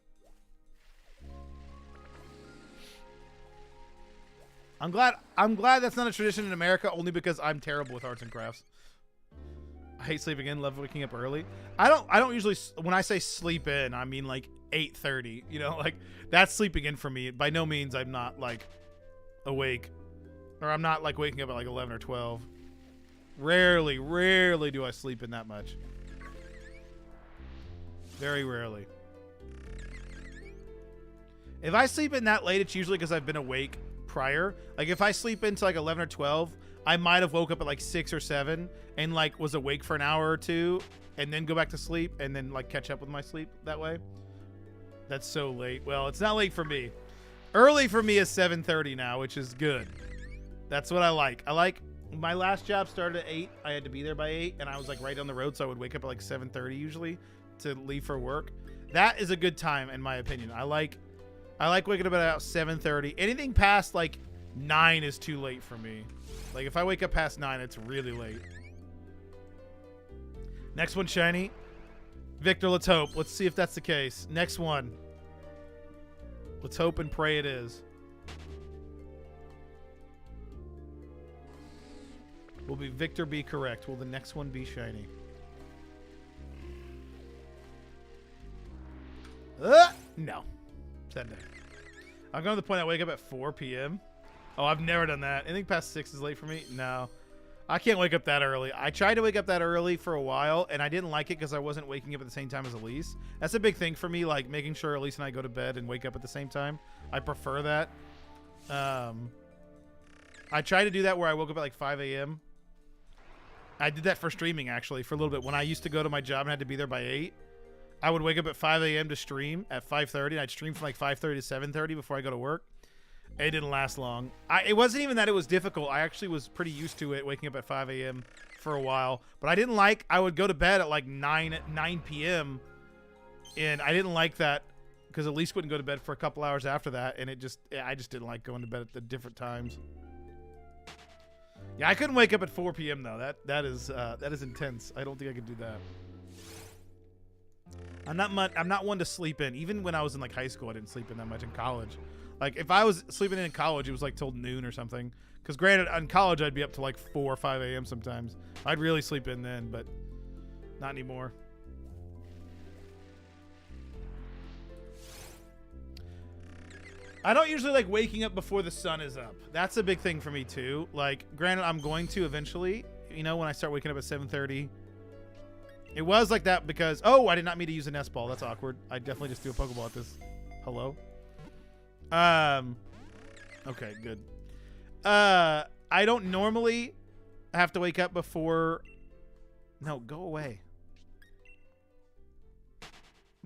I'm glad that's not a tradition in America, only because I'm terrible with arts and crafts. I hate sleeping in, love waking up early. I don't usually, when I say sleep in, I mean like 8:30, you know, like that's sleeping in for me. By no means I'm not like awake, or I'm not like waking up at like 11 or 12. Rarely do I sleep in that much. Very rarely. If I sleep in that late, it's usually because I've been awake prior. Like if I sleep into like 11 or 12, I might have woke up at like 6 or 7 and like was awake for an hour or two and then go back to sleep and then like catch up with my sleep that way. That's so late. Well, it's not late for me. Early for me is 7:30 now, which is good. That's what I like. I like my last job started at 8. I had to be there by 8 and I was like right down the road, so I would wake up at like 7:30 usually to leave for work. That is a good time in my opinion. I like waking up at about 7:30. Anything past like 9 is too late for me. Like if I wake up past 9, it's really late. Next one, shiny. Victor, let's hope. Let's see if that's the case. Next one. Let's hope and pray it is. Will be Victor be correct? Will the next one be shiny? No. Said no. I'm going to the point I wake up at 4 p.m. Oh, I've never done that. Anything past 6 is late for me? No. I can't wake up that early. I tried to wake up that early for a while, and I didn't like it because I wasn't waking up at the same time as Elise. That's a big thing for me, like making sure Elise and I go to bed and wake up at the same time. I prefer that. I tried to do that where I woke up at like 5 a.m. I did that for streaming, actually, for a little bit. When I used to go to my job and had to be there by 8, I would wake up at 5 a.m. to stream at 5:30, and I'd stream from like 5:30 to 7:30 before I go to work. It didn't last long. It wasn't even that it was difficult. I actually was pretty used to it, waking up at 5 a.m. for a while. But I would go to bed at like 9 p.m. And I didn't like that because Elise wouldn't go to bed for a couple hours after that. And I just didn't like going to bed at the different times. Yeah, I couldn't wake up at 4 p.m. though. That is intense. I don't think I could do that. I'm not one to sleep in. Even when I was in like high school, I didn't sleep in that much. In college, like if I was sleeping in college, it was like till noon or something Because granted, in college, I'd be up to like 4 or 5 a.m. sometimes. I'd really sleep in then, but not anymore. I don't usually like waking up before the sun is up. That's a big thing for me too. Like, granted, I'm going to eventually, you know, when I start waking up at 7:30. It was like that because, oh, I did not mean to use a nest ball. That's awkward. I definitely just threw a Pokeball at this. Hello? Okay, good. I don't normally have to wake up before... No, go away.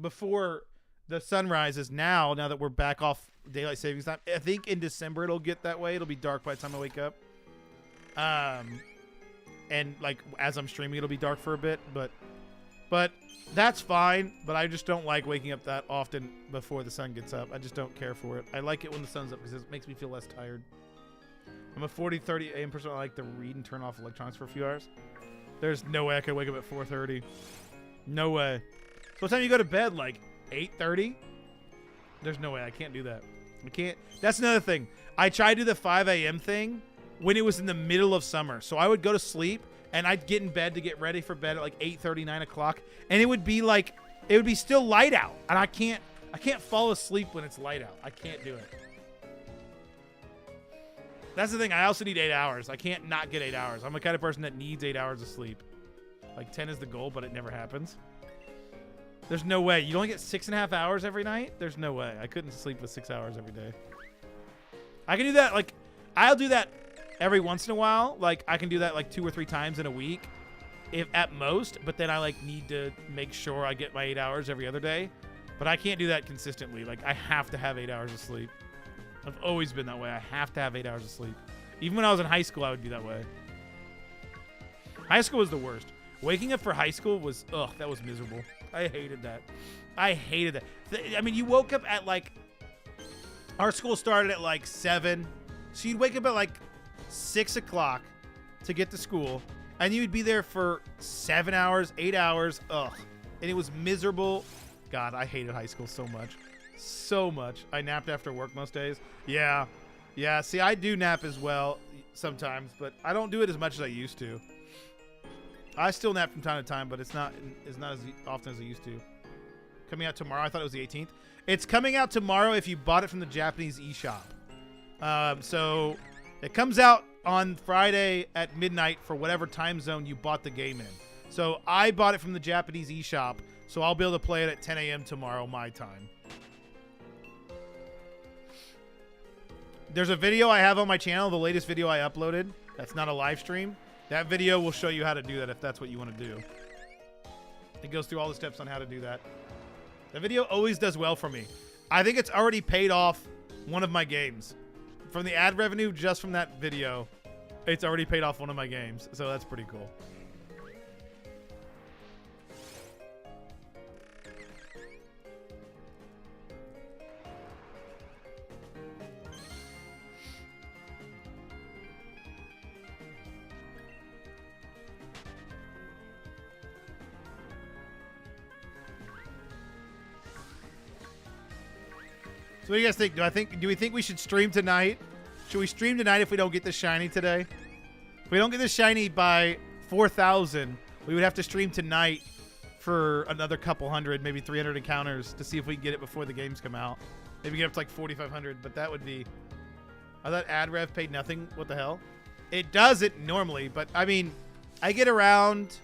Before the sun rises now that we're back off daylight savings time. I think in December it'll get that way. It'll be dark by the time I wake up. And like as I'm streaming, it'll be dark for a bit, but that's fine. But I just don't like waking up that often before the sun gets up. I just don't care for it. I like it when the sun's up because it makes me feel less tired. I'm a 30 a.m. person. I like to read and turn off electronics for a few hours. There's no way I could wake up at 4:30. No way. So what time you go to bed? Like 8:30? There's no way. I can't do that. I can't. That's another thing. I tried to do the 5 a.m. thing when it was in the middle of summer. So I would go to sleep and I'd get in bed to get ready for bed at like 8:30, 9 o'clock. And it would be like, it would be still light out. And I can't fall asleep when it's light out. I can't do it. That's the thing. I also need 8 hours. I can't not get 8 hours. I'm the kind of person that needs 8 hours of sleep. Like 10 is the goal, but it never happens. There's no way. You only get 6.5 hours every night? There's no way. I couldn't sleep with 6 hours every day. I can do that. Like, I'll do that every once in a while. Like, I can do that like 2 or 3 times in a week, if at most. But then I like need to make sure I get my 8 hours every other day. But I can't do that consistently. Like, I have to have 8 hours of sleep. I've always been that way. I have to have 8 hours of sleep. Even when I was in high school, I would be that way. High school was the worst. Waking up for high school was, ugh, that was miserable. I hated that. I hated that. I mean, you woke up at like, our school started at like 7. So you'd wake up at like 6 o'clock to get to school. And you'd be there for 7 hours, 8 hours. Ugh. And it was miserable. God, I hated high school so much. So much. I napped after work most days. Yeah. Yeah. See, I do nap as well sometimes, but I don't do it as much as I used to. I still nap from time to time, but it's not as often as I used to. Coming out tomorrow. I thought it was the 18th. It's coming out tomorrow if you bought it from the Japanese eShop. So it comes out on Friday at midnight for whatever time zone you bought the game in. So I bought it from the Japanese eShop, so I'll be able to play it at 10 a.m. tomorrow, my time. There's a video I have on my channel, the latest video I uploaded. That's not a live stream. That video will show you how to do that if that's what you want to do. It goes through all the steps on how to do that. The video always does well for me. I think it's already paid off one of my games. From the ad revenue just from that video, it's already paid off one of my games. So that's pretty cool. So what do you guys think? Do we think we should stream tonight? Should we stream tonight if we don't get the shiny today? If we don't get the shiny by 4,000, we would have to stream tonight for another couple hundred, maybe 300 encounters to see if we can get it before the games come out. Maybe get up to like 4,500, but that would be... I thought ad rev paid nothing. What the hell? It does it normally, but I mean, I get around...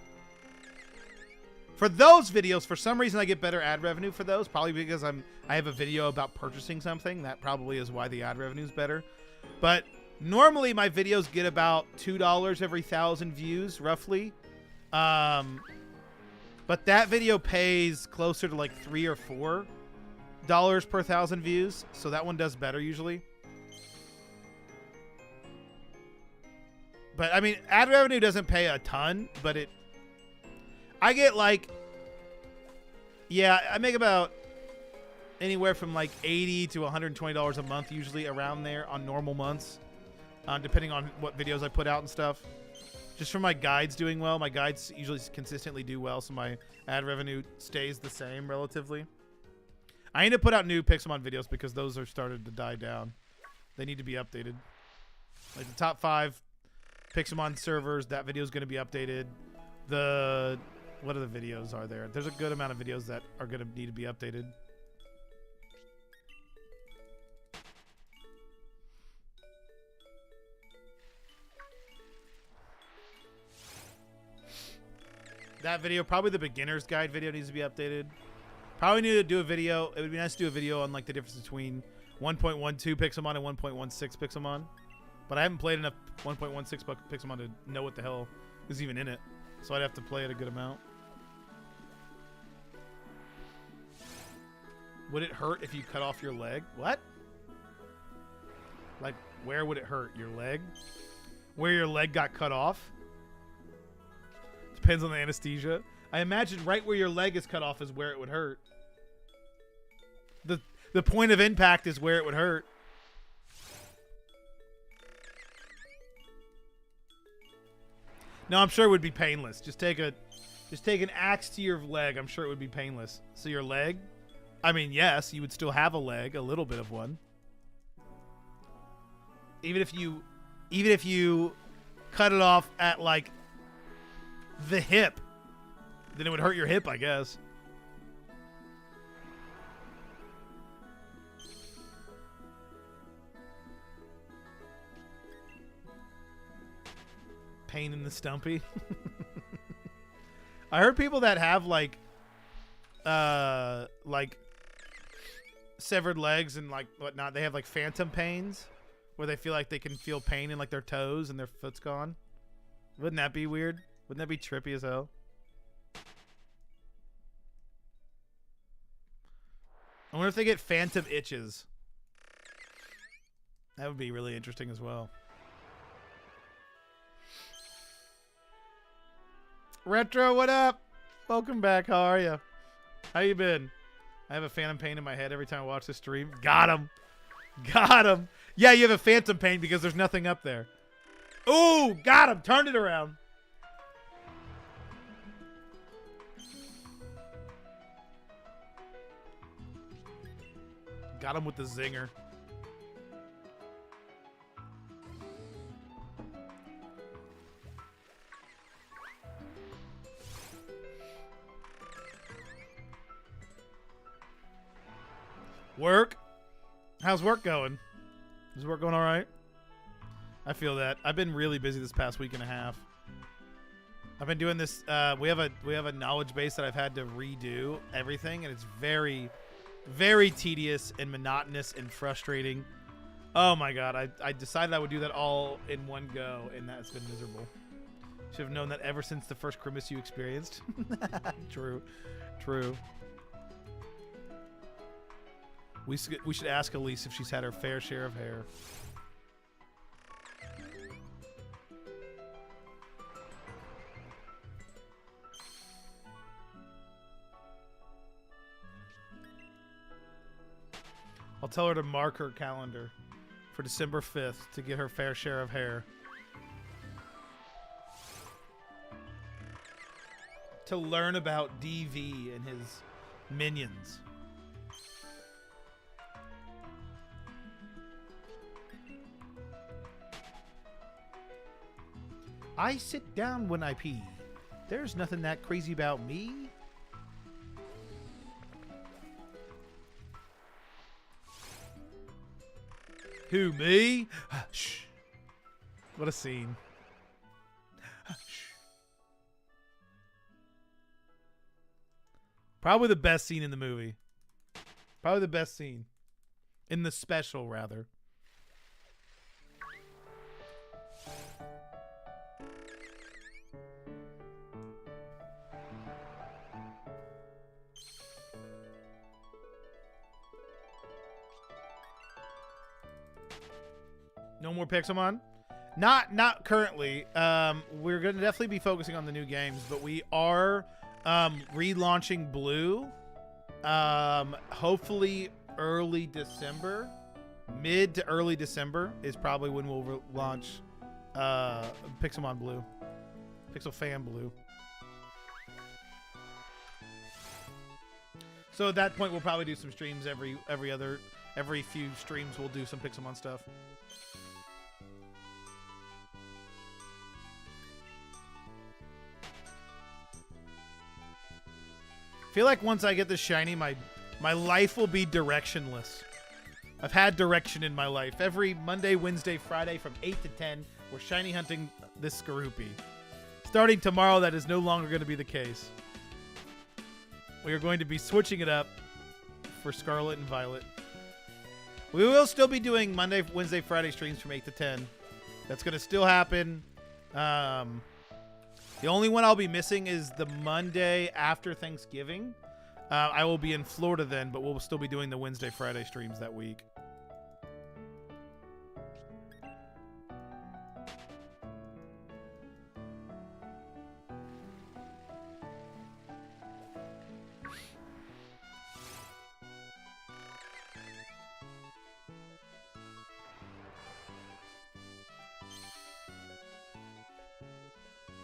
For those videos, for some reason, I get better ad revenue for those. Probably because I have a video about purchasing something. That probably is why the ad revenue is better. But normally, my videos get about $2 every 1,000 views, roughly. But that video pays closer to like $3 or $4 per 1,000 views. So that one does better usually. But I mean, ad revenue doesn't pay a ton, but it... I get like, yeah, I make about anywhere from like $80 to $120 a month, usually around there on normal months, depending on what videos I put out and stuff. Just from my guides doing well. My guides usually consistently do well, so my ad revenue stays the same relatively. I need to put out new Pixelmon videos because those are started to die down. They need to be updated. Like the top 5 Pixelmon servers, that video is going to be updated. What other videos are there? There's a good amount of videos that are going to need to be updated. That video, probably the beginner's guide video, needs to be updated. Probably need to do a video. It would be nice to do a video on like the difference between 1.12 Pixelmon and 1.16 Pixelmon. But I haven't played enough 1.16 Pixelmon to know what the hell is even in it. So I'd have to play it a good amount. Would it hurt if you cut off your leg? What? Like, where would it hurt? Your leg? Where your leg got cut off? Depends on the anesthesia. I imagine right where your leg is cut off is where it would hurt. The point of impact is where it would hurt. No, I'm sure it would be painless. Just take an axe to your leg. I'm sure it would be painless. So your leg, I mean, yes, you would still have a leg, a little bit of one. Even if you cut it off at like the hip, then it would hurt your hip, I guess. Pain in the stumpy. I heard people that have like severed legs and like whatnot, they have like phantom pains where they feel like they can feel pain in like their toes and their foot's gone. Wouldn't that be weird? Wouldn't that be trippy as hell? I wonder if they get phantom itches. That would be really interesting as well. Retro, what up? Welcome back. How are you? How you been? I have a phantom pain in my head every time I watch this stream. Got him. Got him. Yeah, you have a phantom pain because there's nothing up there. Ooh, got him. Turned it around. Got him with the zinger. Work? How's work going? Is work going all right? I feel that. I've been really busy this past week and a half. I've been doing this. We have a knowledge base that I've had to redo everything, and it's very, very tedious and monotonous and frustrating. Oh my god! I decided I would do that all in one go, and that's been miserable. Should have known that ever since the first Christmas you experienced. True, true. We should ask Elise if she's had her fair share of hair. I'll tell her to mark her calendar for December 5th to get her fair share of hair. To learn about DV and his minions. I sit down when I pee. There's nothing that crazy about me. Who, me? Shh. What a scene. Shh. Probably the best scene in the movie. Probably the best scene. In the special, rather. No more Pixelmon? Not currently. We're going to definitely be focusing on the new games, but we are relaunching Blue. Hopefully early December. Mid to early December is probably when we'll launch Pixelmon Blue. Pixel Fan Blue. So at that point, we'll probably do some streams every few streams. We'll do some Pixelmon stuff. I feel like once I get this shiny, my life will be directionless. I've had direction in my life. Every Monday, Wednesday, Friday from 8 to 10, we're shiny hunting this Skorupi. Starting tomorrow, that is no longer going to be the case. We are going to be switching it up for Scarlet and Violet. We will still be doing Monday, Wednesday, Friday streams from 8 to 10. That's going to still happen. The only one I'll be missing is the Monday after Thanksgiving. I will be in Florida then, but we'll still be doing the Wednesday, Friday streams that week.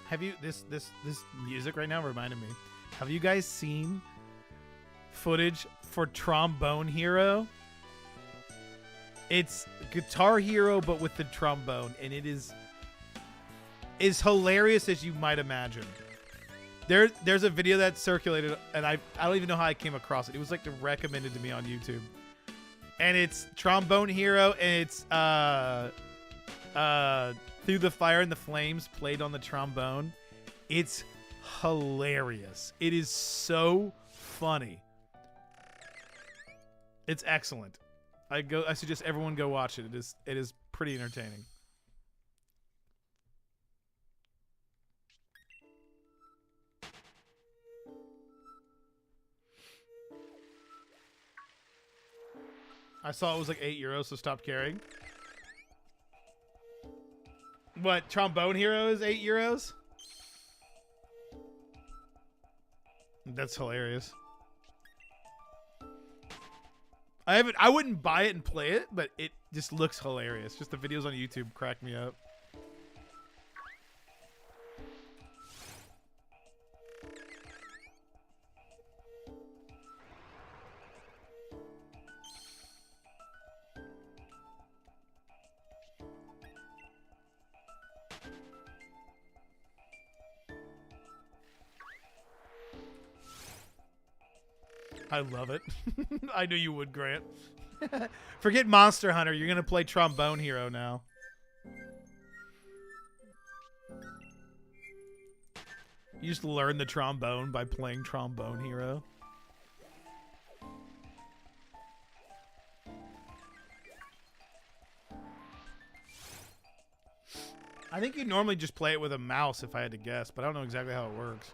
Have you this music right now reminded me? Have you guys seen footage for Trombone Hero? It's Guitar Hero but with the trombone, and it is hilarious as you might imagine. There's a video that circulated, and I don't even know how I came across it. It was like recommended to me on YouTube, and it's Trombone Hero, and it's Through the Fire and the Flames played on the trombone. It's hilarious. It is so funny. It's excellent. I suggest everyone go watch it. It is pretty entertaining. I saw it was like €8, so stop caring. What, Trombone Hero is €8? That's hilarious. I wouldn't buy it and play it, but it just looks hilarious. Just the videos on YouTube crack me up. I love it. I knew you would, Grant. Forget Monster Hunter. You're going to play Trombone Hero now. You just learn the trombone by playing Trombone Hero. I think you normally just play it with a mouse if I had to guess, but I don't know exactly how it works.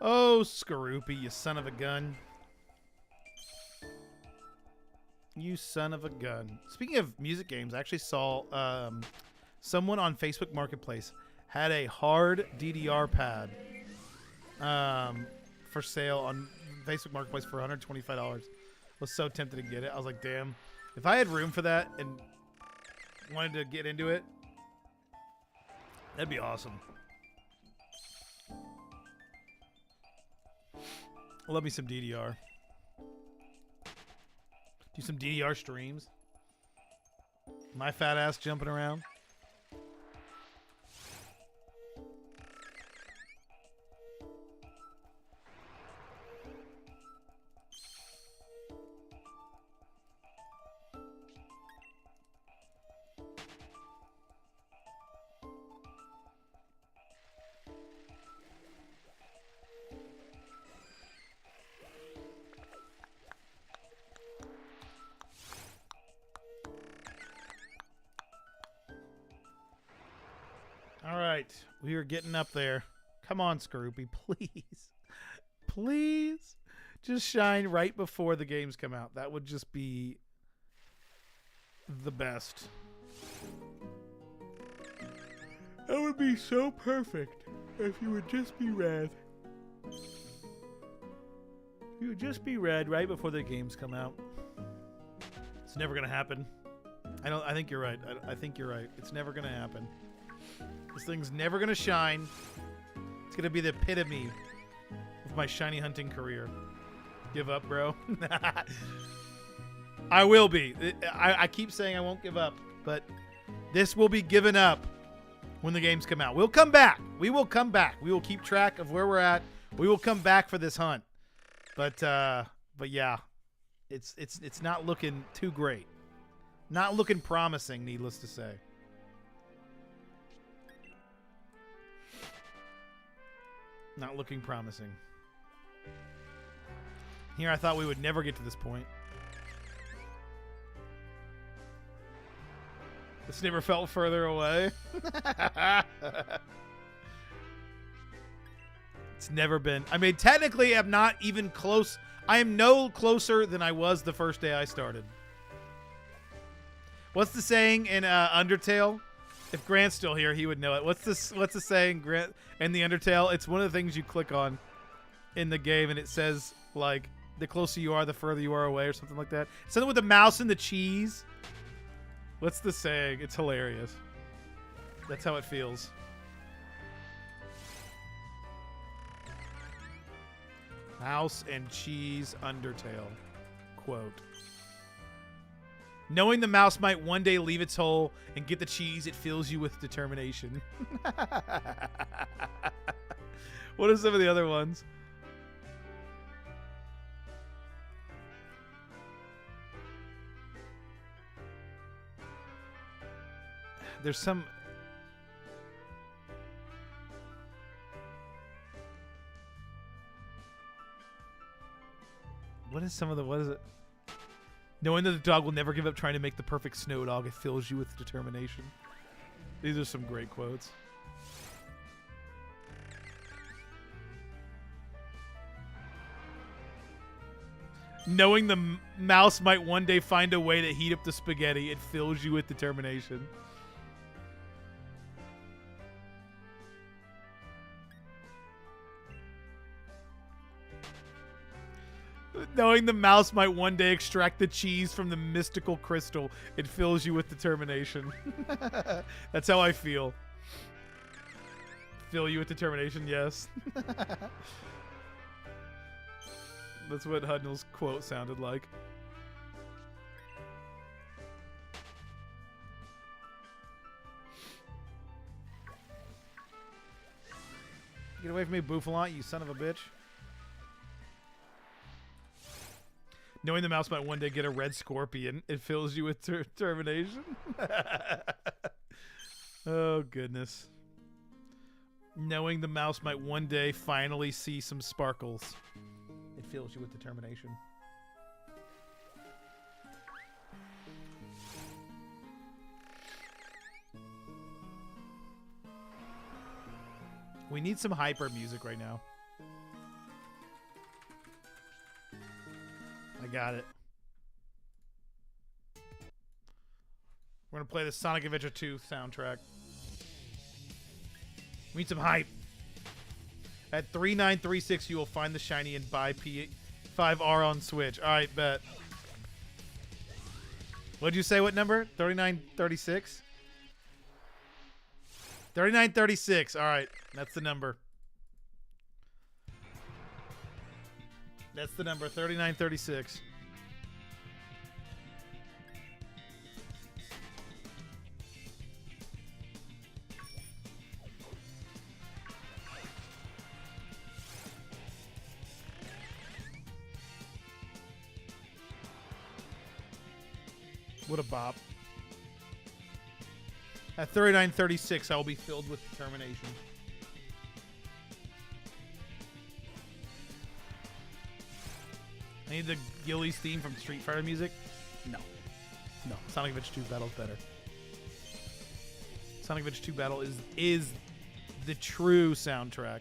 Oh, Skorupi, you son of a gun. You son of a gun. Speaking of music games, I actually saw someone on Facebook Marketplace had a hard DDR pad for sale on Facebook Marketplace for $125. I was so tempted to get it. I was like, damn. If I had room for that and wanted to get into it, that'd be awesome. Love me some DDR. Do some DDR streams. My fat ass jumping around. All right, we are getting up there. Come on, Skorupi, please. Please. Just shine right before the games come out. That would just be the best. That would be so perfect if you would just be red. You would just be red right before the games come out. It's never gonna happen. I think you're right. I think you're right. It's never gonna happen. This thing's never gonna shine. It's gonna be the epitome of my shiny hunting career. Give up, bro. I will be. I keep saying I won't give up, but this will be given up when the games come out. We'll come back. We will come back. We will keep track of where we're at. We will come back for this hunt. But yeah, it's not looking too great. Not looking promising, needless to say. Not looking promising. Here I thought we would never get to this point. This never felt further away. It's never been. I mean, technically, I'm not even close. I am no closer than I was the first day I started. What's the saying in Undertale? If Grant's still here, he would know it. What's the saying, Grant, in the Undertale? It's one of the things you click on in the game, and it says, like, the closer you are, the further you are away, or something like that. Something with the mouse and the cheese. What's the saying? It's hilarious. That's how it feels. Mouse and cheese Undertale. Quote. Knowing the mouse might one day leave its hole and get the cheese, it fills you with determination. What are some of the other ones? There's some... What is some of the... What is it? Knowing that the dog will never give up trying to make the perfect snow dog, it fills you with determination. These are some great quotes. Knowing the mouse might one day find a way to heat up the spaghetti, it fills you with determination. Knowing the mouse might one day extract the cheese from the mystical crystal, it fills you with determination. That's how I feel. Fill you with determination, yes. That's what Hudnall's quote sounded like. Get away from me, Bouffalant, you son of a bitch. Knowing the mouse might one day get a red scorpion, it fills you with determination. Oh, goodness. Knowing the mouse might one day finally see some sparkles, it fills you with determination. We need some hyper music right now. I got it. We're going to play the Sonic Adventure 2 soundtrack. We need some hype. At 3936, you will find the shiny and buy P5R on Switch. All right, bet. What'd you say? What number? 3936? 3936. All right, that's the number. That's the number, 3936. What a bop. At 3936, I will be filled with determination. I need the Gillies theme from Street Fighter music. No. No. Sonic Adventure 2 Battle is better. Sonic Adventure 2 Battle is the true soundtrack.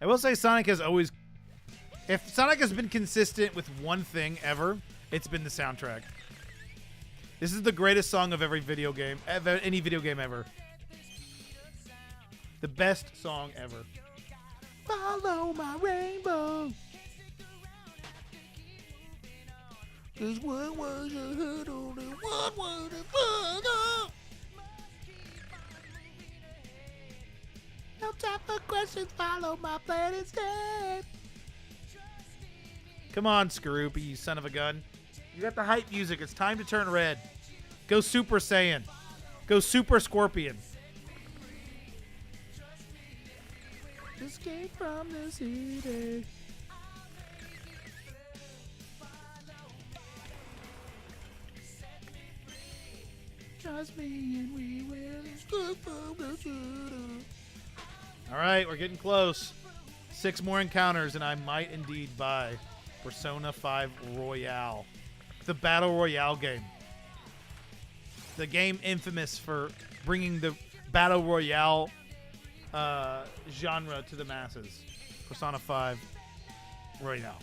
I will say Sonic has always... If Sonic has been consistent with one thing ever, it's been the soundtrack. This is the greatest song of every video game, any video game ever. The best song ever. Follow my rainbow. 'Cause what was a hurdle and what was a follow? No time for questions, follow my plan instead. Come on, Skorupi, you son of a gun. You got the hype music. It's time to turn red. Go Super Saiyan. Go Super Scorpion. Escape from the city. Trust me and we will escape from the city. All right, we're getting close. 6 more encounters, and I might indeed buy Persona 5 Royale. The Battle Royale game. The game infamous for bringing the Battle Royale genre to the masses. Persona 5 Royale.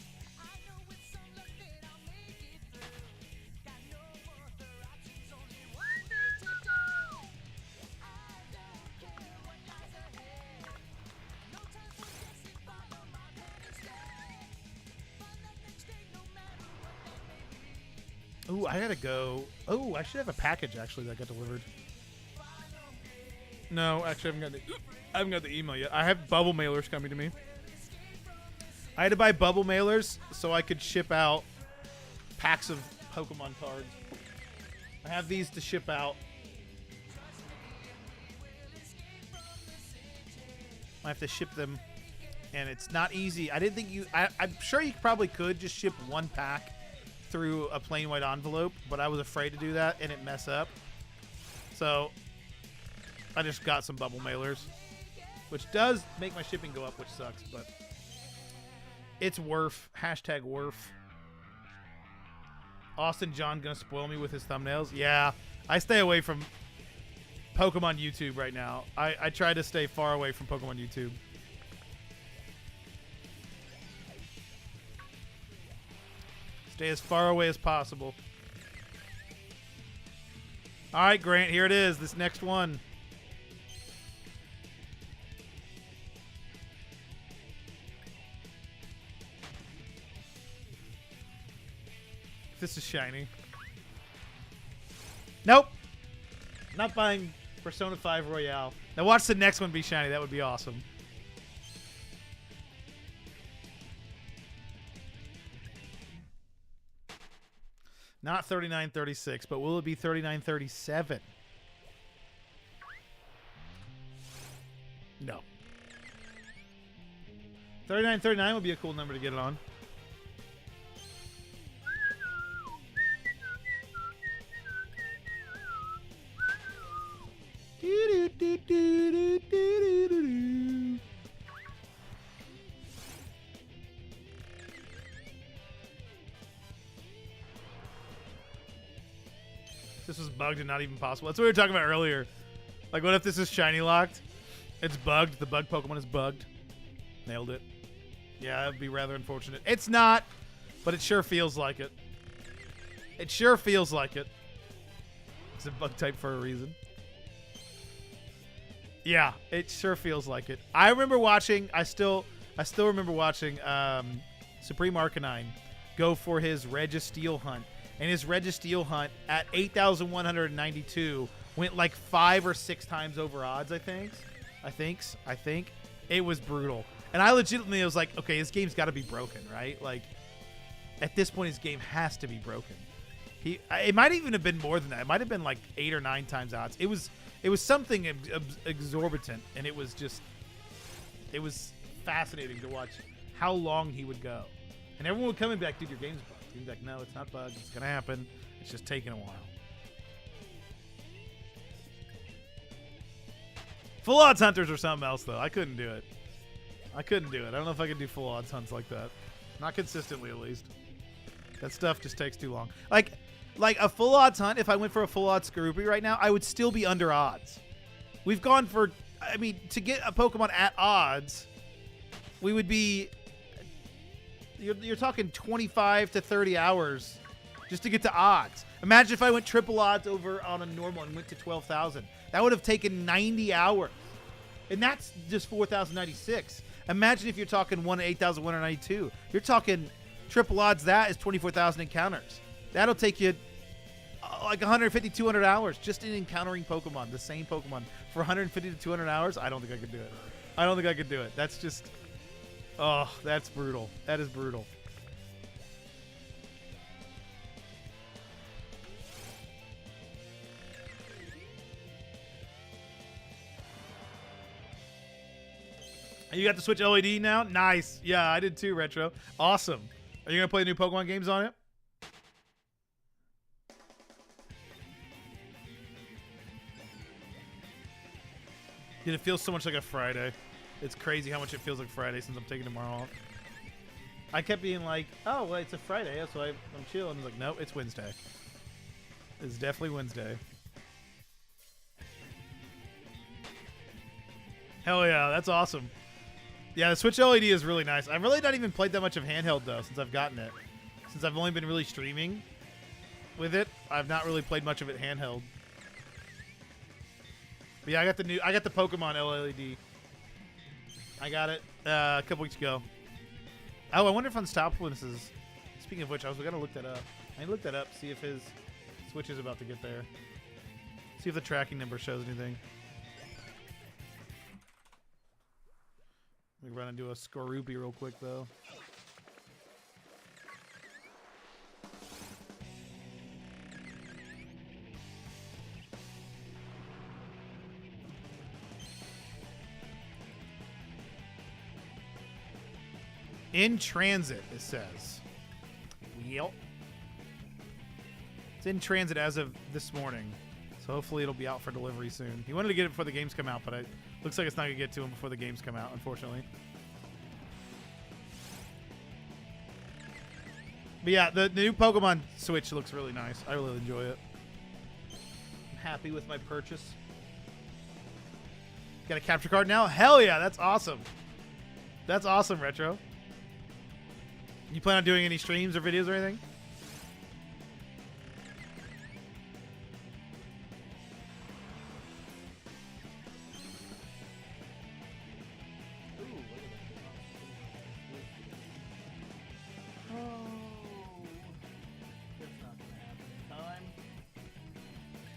Ooh, I gotta go. Oh, I should have a package actually that got delivered. No, actually, I haven't got the email yet. I have bubble mailers coming to me. I had to buy bubble mailers so I could ship out packs of Pokemon cards. I have these to ship out. I have to ship them, and it's not easy. I didn't think you. I'm sure you probably could just ship one pack through a plain white envelope, but I was afraid to do that and it mess up. So I just got some bubble mailers, which does make my shipping go up, which sucks, but it's worth. Hashtag worth. Austin John gonna spoil me with his thumbnails. Yeah, I stay away from Pokemon YouTube right now. I try to stay far away from Pokemon YouTube. Stay as far away as possible. All right, Grant, here it is. This next one. This is shiny. Nope. Not buying Persona 5 Royale. Now watch the next one be shiny. That would be awesome. Not 39.36, but will it be 39.37? No. 39.39 would be a cool number to get it on. This was bugged and not even possible. That's what we were talking about earlier. Like, what if this is shiny locked? It's bugged. The bug Pokemon is bugged. Nailed it. Yeah, that would be rather unfortunate. It's not, but it sure feels like it. It sure feels like it. It's a bug type for a reason. Yeah, it sure feels like it. I remember watching. I still remember watching Supreme Arcanine go for his Registeel hunt. And his Registeel hunt at 8,192 went like 5 or 6 times over odds, I think. It was brutal. And I legitimately was like, okay, his game's got to be broken, right? Like, at this point, his game has to be broken. It might even have been more than that. It might have been like 8 or 9 times odds. It was something exorbitant, and it was fascinating to watch how long he would go. And everyone would come and be like, dude, your game's bugged. He'd be like, no, it's not bugged. It's going to happen. It's just taking a while. Full odds hunters or something else, though. I couldn't do it. I don't know if I could do full odds hunts like that. Not consistently, at least. That stuff just takes too long. Like a full odds hunt, if I went for a full odds Skorupi right now, I would still be under odds. We've gone for, I mean, to get a Pokemon at odds, we would be, you're talking 25 to 30 hours just to get to odds. Imagine if I went triple odds over on a normal and went to 12,000. That would have taken 90 hours. And that's just 4,096. Imagine if you're talking 1 to 8,192. You're talking triple odds. That is 24,000 encounters. That'll take you like 150, 200 hours just in encountering Pokemon, the same Pokemon, for 150 to 200 hours. I don't think I could do it. I don't think I could do it. That's just, oh, that's brutal. That is brutal. You got the Switch LED now? Nice. Yeah, I did too, Retro. Awesome. Are you going to play the new Pokemon games on it? Dude, it feels so much like a Friday. It's crazy how much it feels like Friday since I'm taking tomorrow off. I kept being like, oh, well, it's a Friday, so I'm chilling. I was like, no, it's Wednesday. It's definitely Wednesday. Hell yeah, that's awesome. Yeah, the Switch LED is really nice. I've really not even played that much of handheld, though, since I've gotten it. Since I've only been really streaming with it, I've not really played much of it handheld. But yeah, I got the Pokemon LED. I got it a couple weeks ago. Oh, I wonder if Unstoppable is. Speaking of which, I was gonna look that up. I looked that up, see if his Switch is about to get there. See if the tracking number shows anything. Let me run and do a Skorupi real quick, though. In transit, it says. Yep. It's in transit as of this morning. So hopefully it'll be out for delivery soon. He wanted to get it before the games come out, but it looks like it's not going to get to him before the games come out, unfortunately. But yeah, the new Pokemon Switch looks really nice. I really enjoy it. I'm happy with my purchase. Got a capture card now? Hell yeah, that's awesome. That's awesome, Retro. You plan on doing any streams or videos or anything?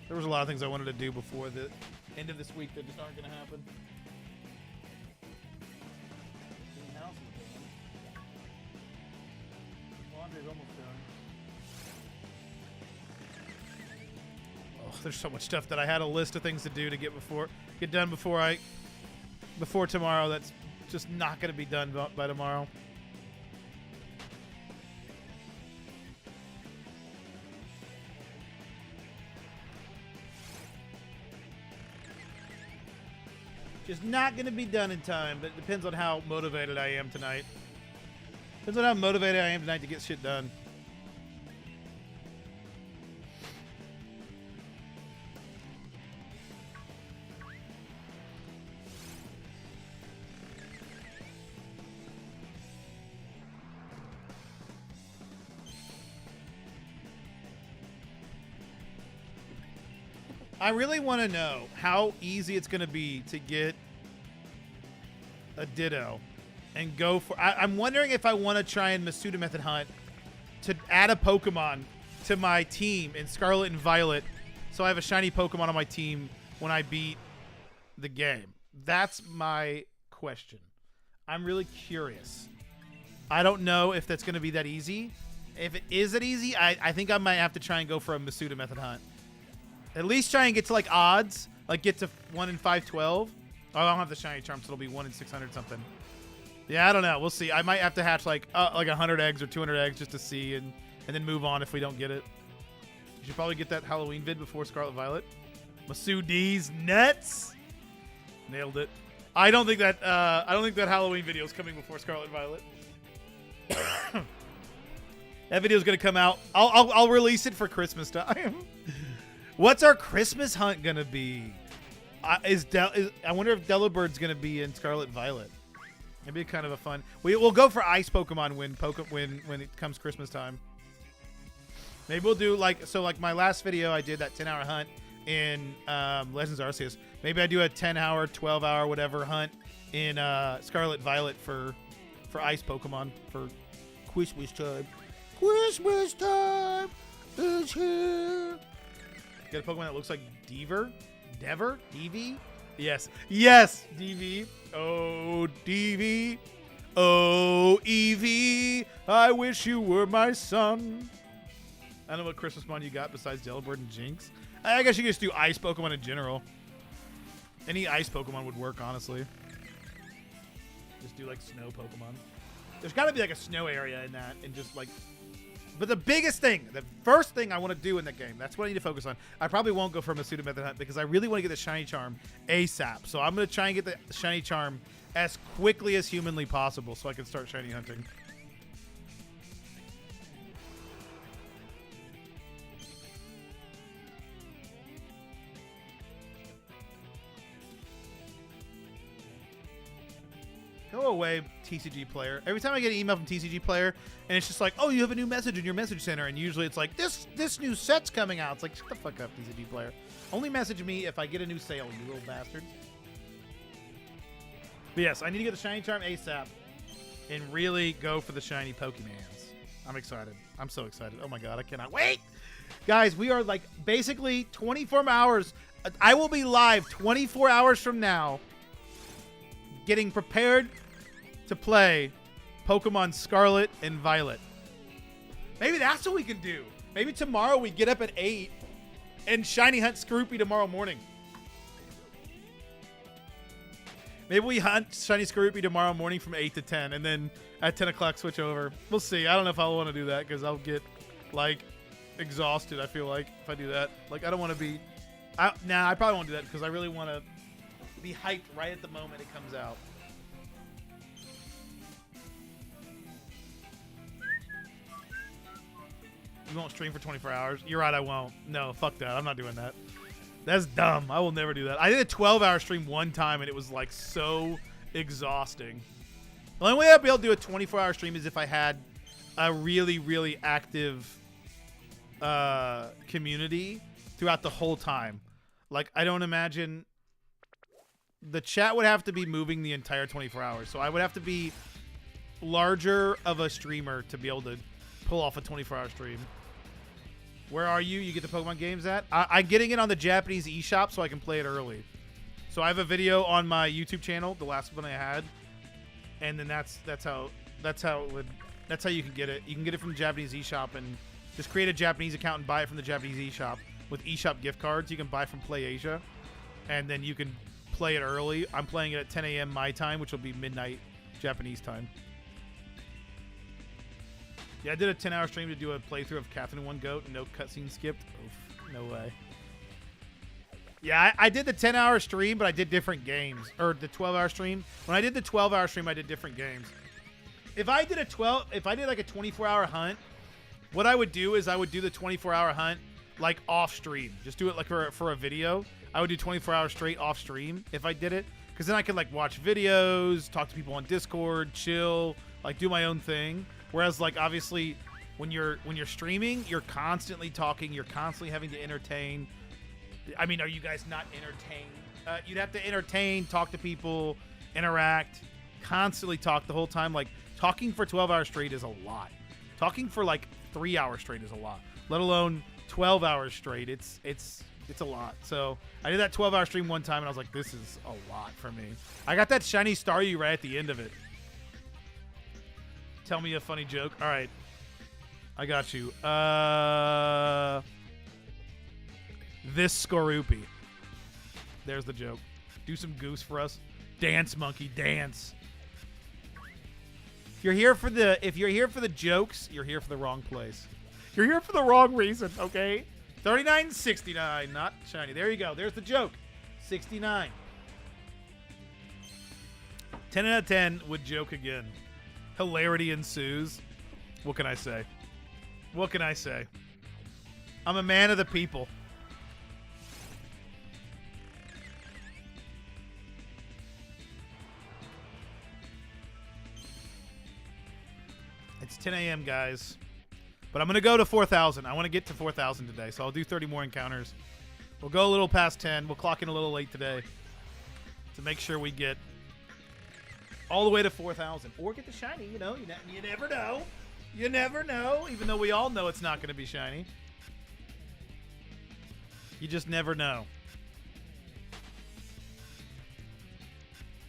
There was a lot of things I wanted to do before the end of this week that just aren't going to happen. Laundry's almost done. Oh, there's so much stuff that I had a list of things to do to get done before tomorrow. That's just not going to be done by tomorrow. Just not going to be done in time, but it depends on how motivated I am tonight. Depends on how motivated I am tonight to get shit done. I really want to know how easy it's going to be to get a Ditto and go for... I'm wondering if I want to try and Masuda Method Hunt to add a Pokemon to my team in Scarlet and Violet so I have a shiny Pokemon on my team when I beat the game. That's my question. I'm really curious. I don't know if that's going to be that easy. If it is that easy, I think I might have to try and go for a Masuda Method Hunt. At least try and get to like odds, like get to 1 in 512. Oh, I don't have the shiny charm, so it'll be 1 in 600 something. Yeah, I don't know. We'll see. I might have to hatch like 100 eggs or 200 eggs just to see, and then move on if we don't get it. You should probably get that Halloween vid before Scarlet Violet. Masudi's nuts. Nailed it. I don't think that Halloween video is coming before Scarlet Violet. That video is gonna come out. I'll release it for Christmas time. What's our Christmas hunt gonna be? I wonder if Delabird's gonna be in Scarlet Violet. It'd be kind of a fun. We'll go for ice Pokemon when it comes Christmas time. Maybe we'll do like my last video. I did that 10-hour hunt in Legends Arceus. Maybe I do a 10-hour, 12-hour, whatever hunt in Scarlet Violet for ice Pokemon for Christmas time. Christmas time is here. Get a Pokemon that looks like Dever? DV? Yes. Yes, DV. Oh, DV. Oh, Eevee. I wish you were my son. I don't know what Christmas mon you got besides Delibird and Jinx. I guess you could just do ice Pokemon in general. Any ice Pokemon would work, honestly. Just do like snow Pokemon. There's got to be like a snow area in that, and just like. But the biggest thing, the first thing I want to do in that game, that's what I need to focus on. I probably won't go for a Masuda Method Hunt because I really want to get the Shiny Charm ASAP. So I'm going to try and get the Shiny Charm as quickly as humanly possible so I can start Shiny hunting. Go away, TCG player. Every time I get an email from TCG player, and it's just like, oh, you have a new message in your message center, and usually it's like, this new set's coming out. It's like, shut the fuck up, TCG player. Only message me if I get a new sale, you little bastards. But yes, I need to get the Shiny Charm ASAP and really go for the shiny Pokemans. I'm excited. I'm so excited. Oh my god, I cannot wait. Guys, we are like basically 24 hours. I will be live 24 hours from now getting prepared to play Pokemon Scarlet and Violet. Maybe that's what we can do. Maybe tomorrow we get up at 8 and shiny hunt Skorupi tomorrow morning. Maybe we hunt shiny Skorupi tomorrow morning from 8 to 10 and then at 10 o'clock switch over. We'll see. I don't know if I'll want to do that because I'll get like exhausted, I feel like, if I do that. Like, I don't want to be... Nah, I probably won't do that because I really want to be hyped right at the moment it comes out. You won't stream for 24 hours? You're right, I won't. No, fuck that. I'm not doing that. That's dumb. I will never do that. I did a 12-hour stream one time, and it was, like, so exhausting. The only way I'd be able to do a 24-hour stream is if I had a really, really active community throughout the whole time. Like, I don't imagine... The chat would have to be moving the entire 24 hours, so I would have to be larger of a streamer to be able to pull off a 24-hour stream. Where are you? You get the Pokemon games at? I'm getting it on the Japanese eShop so I can play it early. So I have a video on my YouTube channel, the last one I had, and then that's how you can get it. You can get it from the Japanese eShop and just create a Japanese account and buy it from the Japanese eShop with eShop gift cards. You can buy from Play Asia, and then you can play it early. I'm playing it at 10 a.m. my time, which will be midnight Japanese time. Yeah, I did a 10-hour stream to do a playthrough of Catherine One Goat. No cutscene skipped. Oof, no way. Yeah, I did the 10-hour stream, but I did different games. Or the 12-hour stream. When I did the 12-hour stream, I did different games. If I did like a 24-hour hunt, what I would do is I would do the 24-hour hunt like off stream. Just do it like for a video. I would do 24 hours straight off stream if I did it, because then I could like watch videos, talk to people on Discord, chill, like do my own thing. Whereas like obviously when you're streaming, you're constantly talking, you're constantly having to entertain. I mean, are you guys not entertained? You'd have to entertain, talk to people, interact, constantly talk the whole time. Like talking for 12 hours straight is a lot. Talking for like 3 hours straight is a lot. Let alone 12 hours straight. It's a lot. So I did that 12-hour stream one time and I was like, this is a lot for me. I got that shiny Staryu right at the end of it. Tell me a funny joke. All right. I got you. This Skorupi. There's the joke. Do some goose for us. Dance, monkey, dance. If you're here for the jokes, you're here for the wrong place. You're here for the wrong reason, okay? 39.69, not shiny. There you go. There's the joke. 69. 10 out of 10 would joke again. Hilarity ensues. What can I say? What can I say? I'm a man of the people. It's 10 a.m., guys. But I'm going to go to 4,000. I want to get to 4,000 today, so I'll do 30 more encounters. We'll go a little past 10. We'll clock in a little late today to make sure we get all the way to 4,000. Or get the shiny, you know. You never know. You never know, even though we all know it's not going to be shiny. You just never know.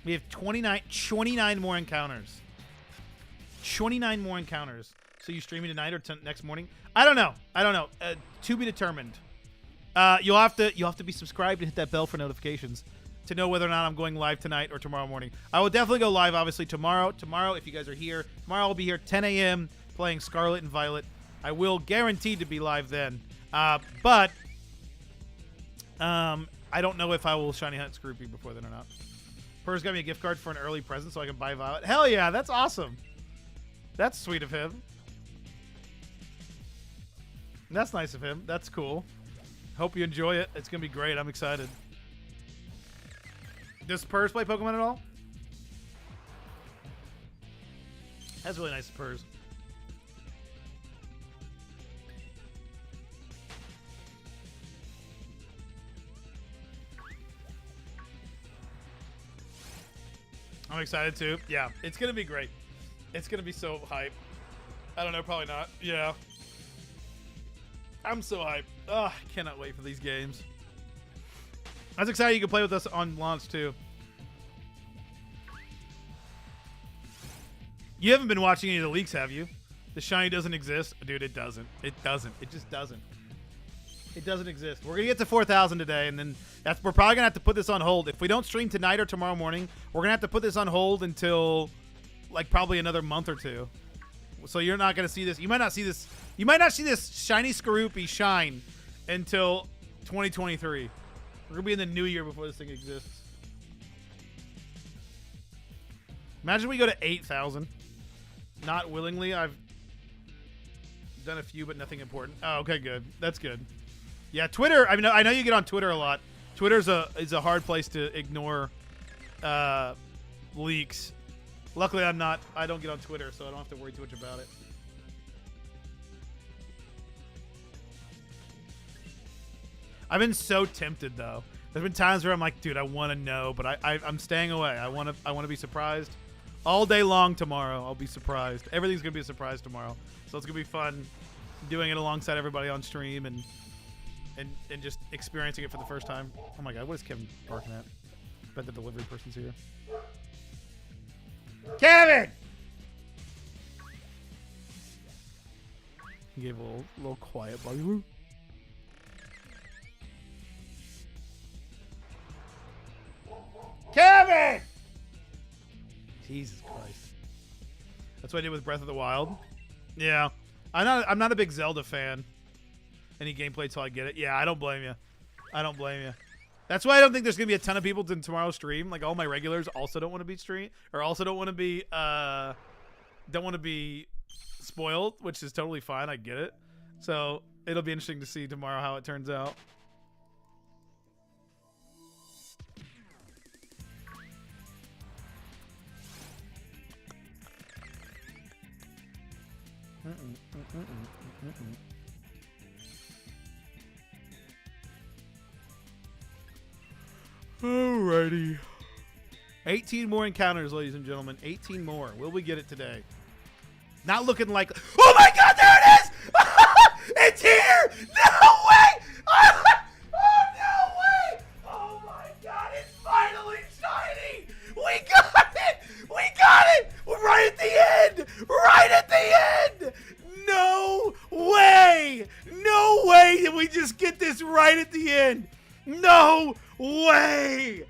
We have 29 more encounters. 29 more encounters. So you streaming tonight or next morning? I don't know. To be determined. You'll have to be subscribed and hit that bell for notifications to know whether or not I'm going live tonight or tomorrow morning. I will definitely go live, obviously, tomorrow. Tomorrow, if you guys are here. Tomorrow I'll be here 10 a.m. playing Scarlet and Violet. I will guaranteed to be live then. But I don't know if I will shiny hunt Skorupi before then or not. Purr's got me a gift card for an early present so I can buy Violet. Hell yeah, that's awesome. That's sweet of him. That's nice of him. That's cool. Hope you enjoy it. It's going to be great. I'm excited. Does Purr's play Pokemon at all? That's really nice of Purr's. I'm excited too. Yeah, it's going to be great. It's going to be so hype. I don't know, probably not. Yeah. I'm so hyped. Ugh, I cannot wait for these games. I was excited you could play with us on launch too. You haven't been watching any of the leaks, have you? The shiny doesn't exist? Dude, it doesn't. It doesn't. It just doesn't. It doesn't exist. We're going to get to 4,000 today, and then we're probably going to have to put this on hold. If we don't stream tonight or tomorrow morning, we're going to have to put this on hold until like probably another month or two. So you're not going to see this. You might not see this. You might not see this Shiny Skorupi shine until 2023. We're going to be in the new year before this thing exists. Imagine we go to 8,000. Not willingly. I've done a few, but nothing important. Oh, okay, good. That's good. Yeah, Twitter. I mean, I know you get on Twitter a lot. Twitter's is a hard place to ignore leaks. Luckily, I don't get on Twitter, so I don't have to worry too much about it. I've been so tempted though. There's been times where I'm like, dude, I want to know, but I'm staying away. I want to be surprised all day long tomorrow. I'll be surprised. Everything's gonna be a surprise tomorrow, so it's gonna be fun doing it alongside everybody on stream and just experiencing it for the first time. Oh my god, what is Kevin barking at? Bet the delivery person's here. Kevin! He gave a little quiet buggy. Kevin! Jesus Christ. That's what I did with Breath of the Wild. Yeah. I'm not a big Zelda fan. Any gameplay till I get it. Yeah, I don't blame you. I don't blame you. That's why I don't think there's gonna be a ton of people in tomorrow's stream. Like all my regulars also don't want to be also don't want to be spoiled, which is totally fine. I get it. So it'll be interesting to see tomorrow how it turns out. Alrighty. 18 more encounters, ladies and gentlemen. 18 more. Will we get it today? Not looking like... Oh my god, there it is! It's here! No way! Oh, no way! Oh my god, it's finally shiny! We got it! We got it! We're right at the end! Right at the end! No way! No way did we just get this right at the end! No way!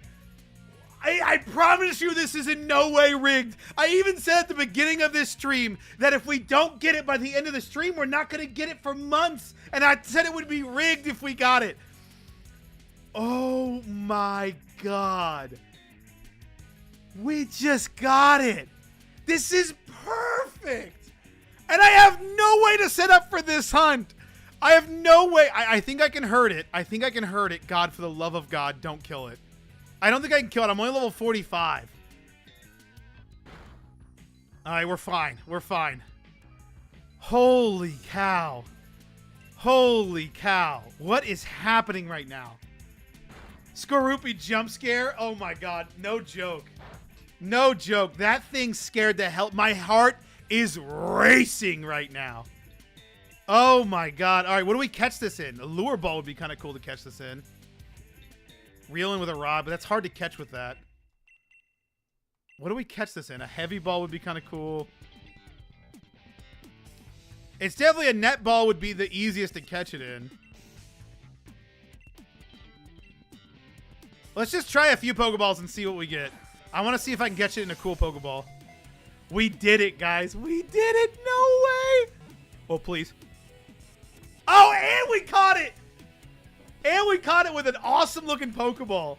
I promise you this is in no way rigged. I even said at the beginning of this stream that if we don't get it by the end of the stream, we're not going to get it for months. And I said it would be rigged if we got it. Oh my god. We just got it. This is perfect. And I have no way to set up for this hunt. I have no way. I think I can hurt it. I think I can hurt it. God, for the love of God, don't kill it. I don't think I can kill it. I'm only level 45. All right, we're fine. We're fine. Holy cow. Holy cow. What is happening right now? Skorupi jump scare? Oh my god. No joke. No joke. That thing scared the hell. My heart is racing right now. Oh my god. All right, what do we catch this in? A lure ball would be kind of cool to catch this in. Reeling with a rod, but that's hard to catch with that. What do we catch this in? A heavy ball would be kind of cool. It's definitely a net ball would be the easiest to catch it in. Let's just try a few Pokeballs and see what we get. I want to see if I can catch it in a cool Pokeball. We did it, guys. We did it. No way. Oh, please. Oh, and we caught it. And we caught it with an awesome looking Pokeball.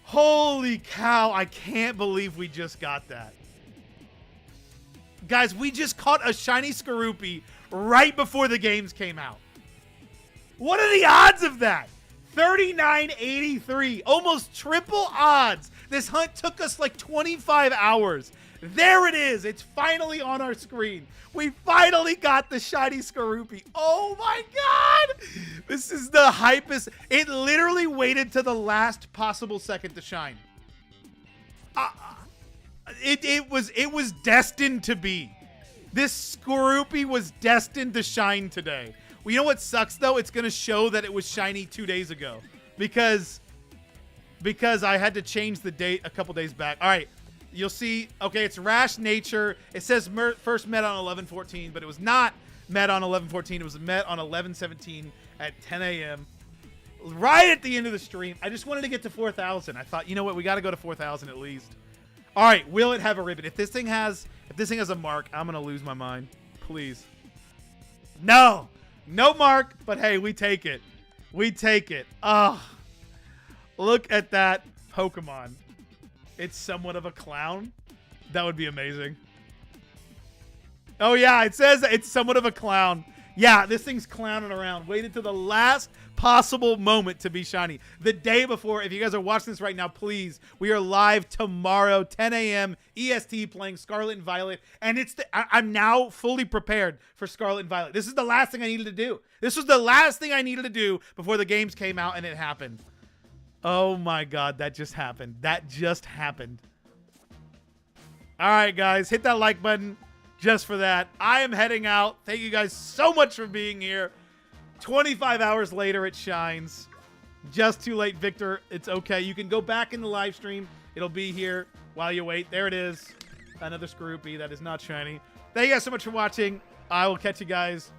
Holy cow. I can't believe we just got that. Guys, we just caught a shiny Skorupi right before the games came out. What are the odds of that? 39.83. Almost triple odds. This hunt took us like 25 hours. There it is. It's finally on our screen. We finally got the shiny Skorupi. Oh my god. This is the hypest. It literally waited to the last possible second to shine. It was destined to be. This Skorupi was destined to shine today. Well, you know what sucks though? It's gonna show that it was shiny 2 days ago because I had to change the date a couple days back. All right, you'll see. Okay, it's Rash Nature. It says first met on 11/14, but it was not met on 11/14. It was met on 11/17 at 10 a.m. right at the end of the stream. I just wanted to get to 4,000. I thought, you know what? We got to go to 4,000 at least. All right, will it have a ribbon? If this thing has a mark, I'm gonna lose my mind. Please. No mark, but hey, we take it. We take it. Oh, look at that Pokemon. It's somewhat of a clown. That would be amazing. Oh yeah, it says it's somewhat of a clown. Yeah, this thing's clowning around. Waited to the last possible moment to be shiny. The day before, if you guys are watching this right now, please, we are live tomorrow, 10 a.m. EST, playing Scarlet and Violet. And I'm now fully prepared for Scarlet and Violet. This is the last thing I needed to do. This was the last thing I needed to do before the games came out, and it happened. Oh my god, that just happened. That just happened. All right, guys, hit that like button. Just for that, I am heading out. Thank you guys so much for being here. 25 hours later, it shines. Just too late, Victor. It's okay. You can go back in the live stream. It'll be here while you wait. There it is. Another Skorupi that is not shiny. Thank you guys so much for watching. I will catch you guys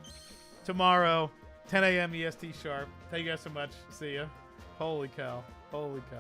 tomorrow, 10 a.m. EST sharp. Thank you guys so much. See ya. Holy cow. Holy cow.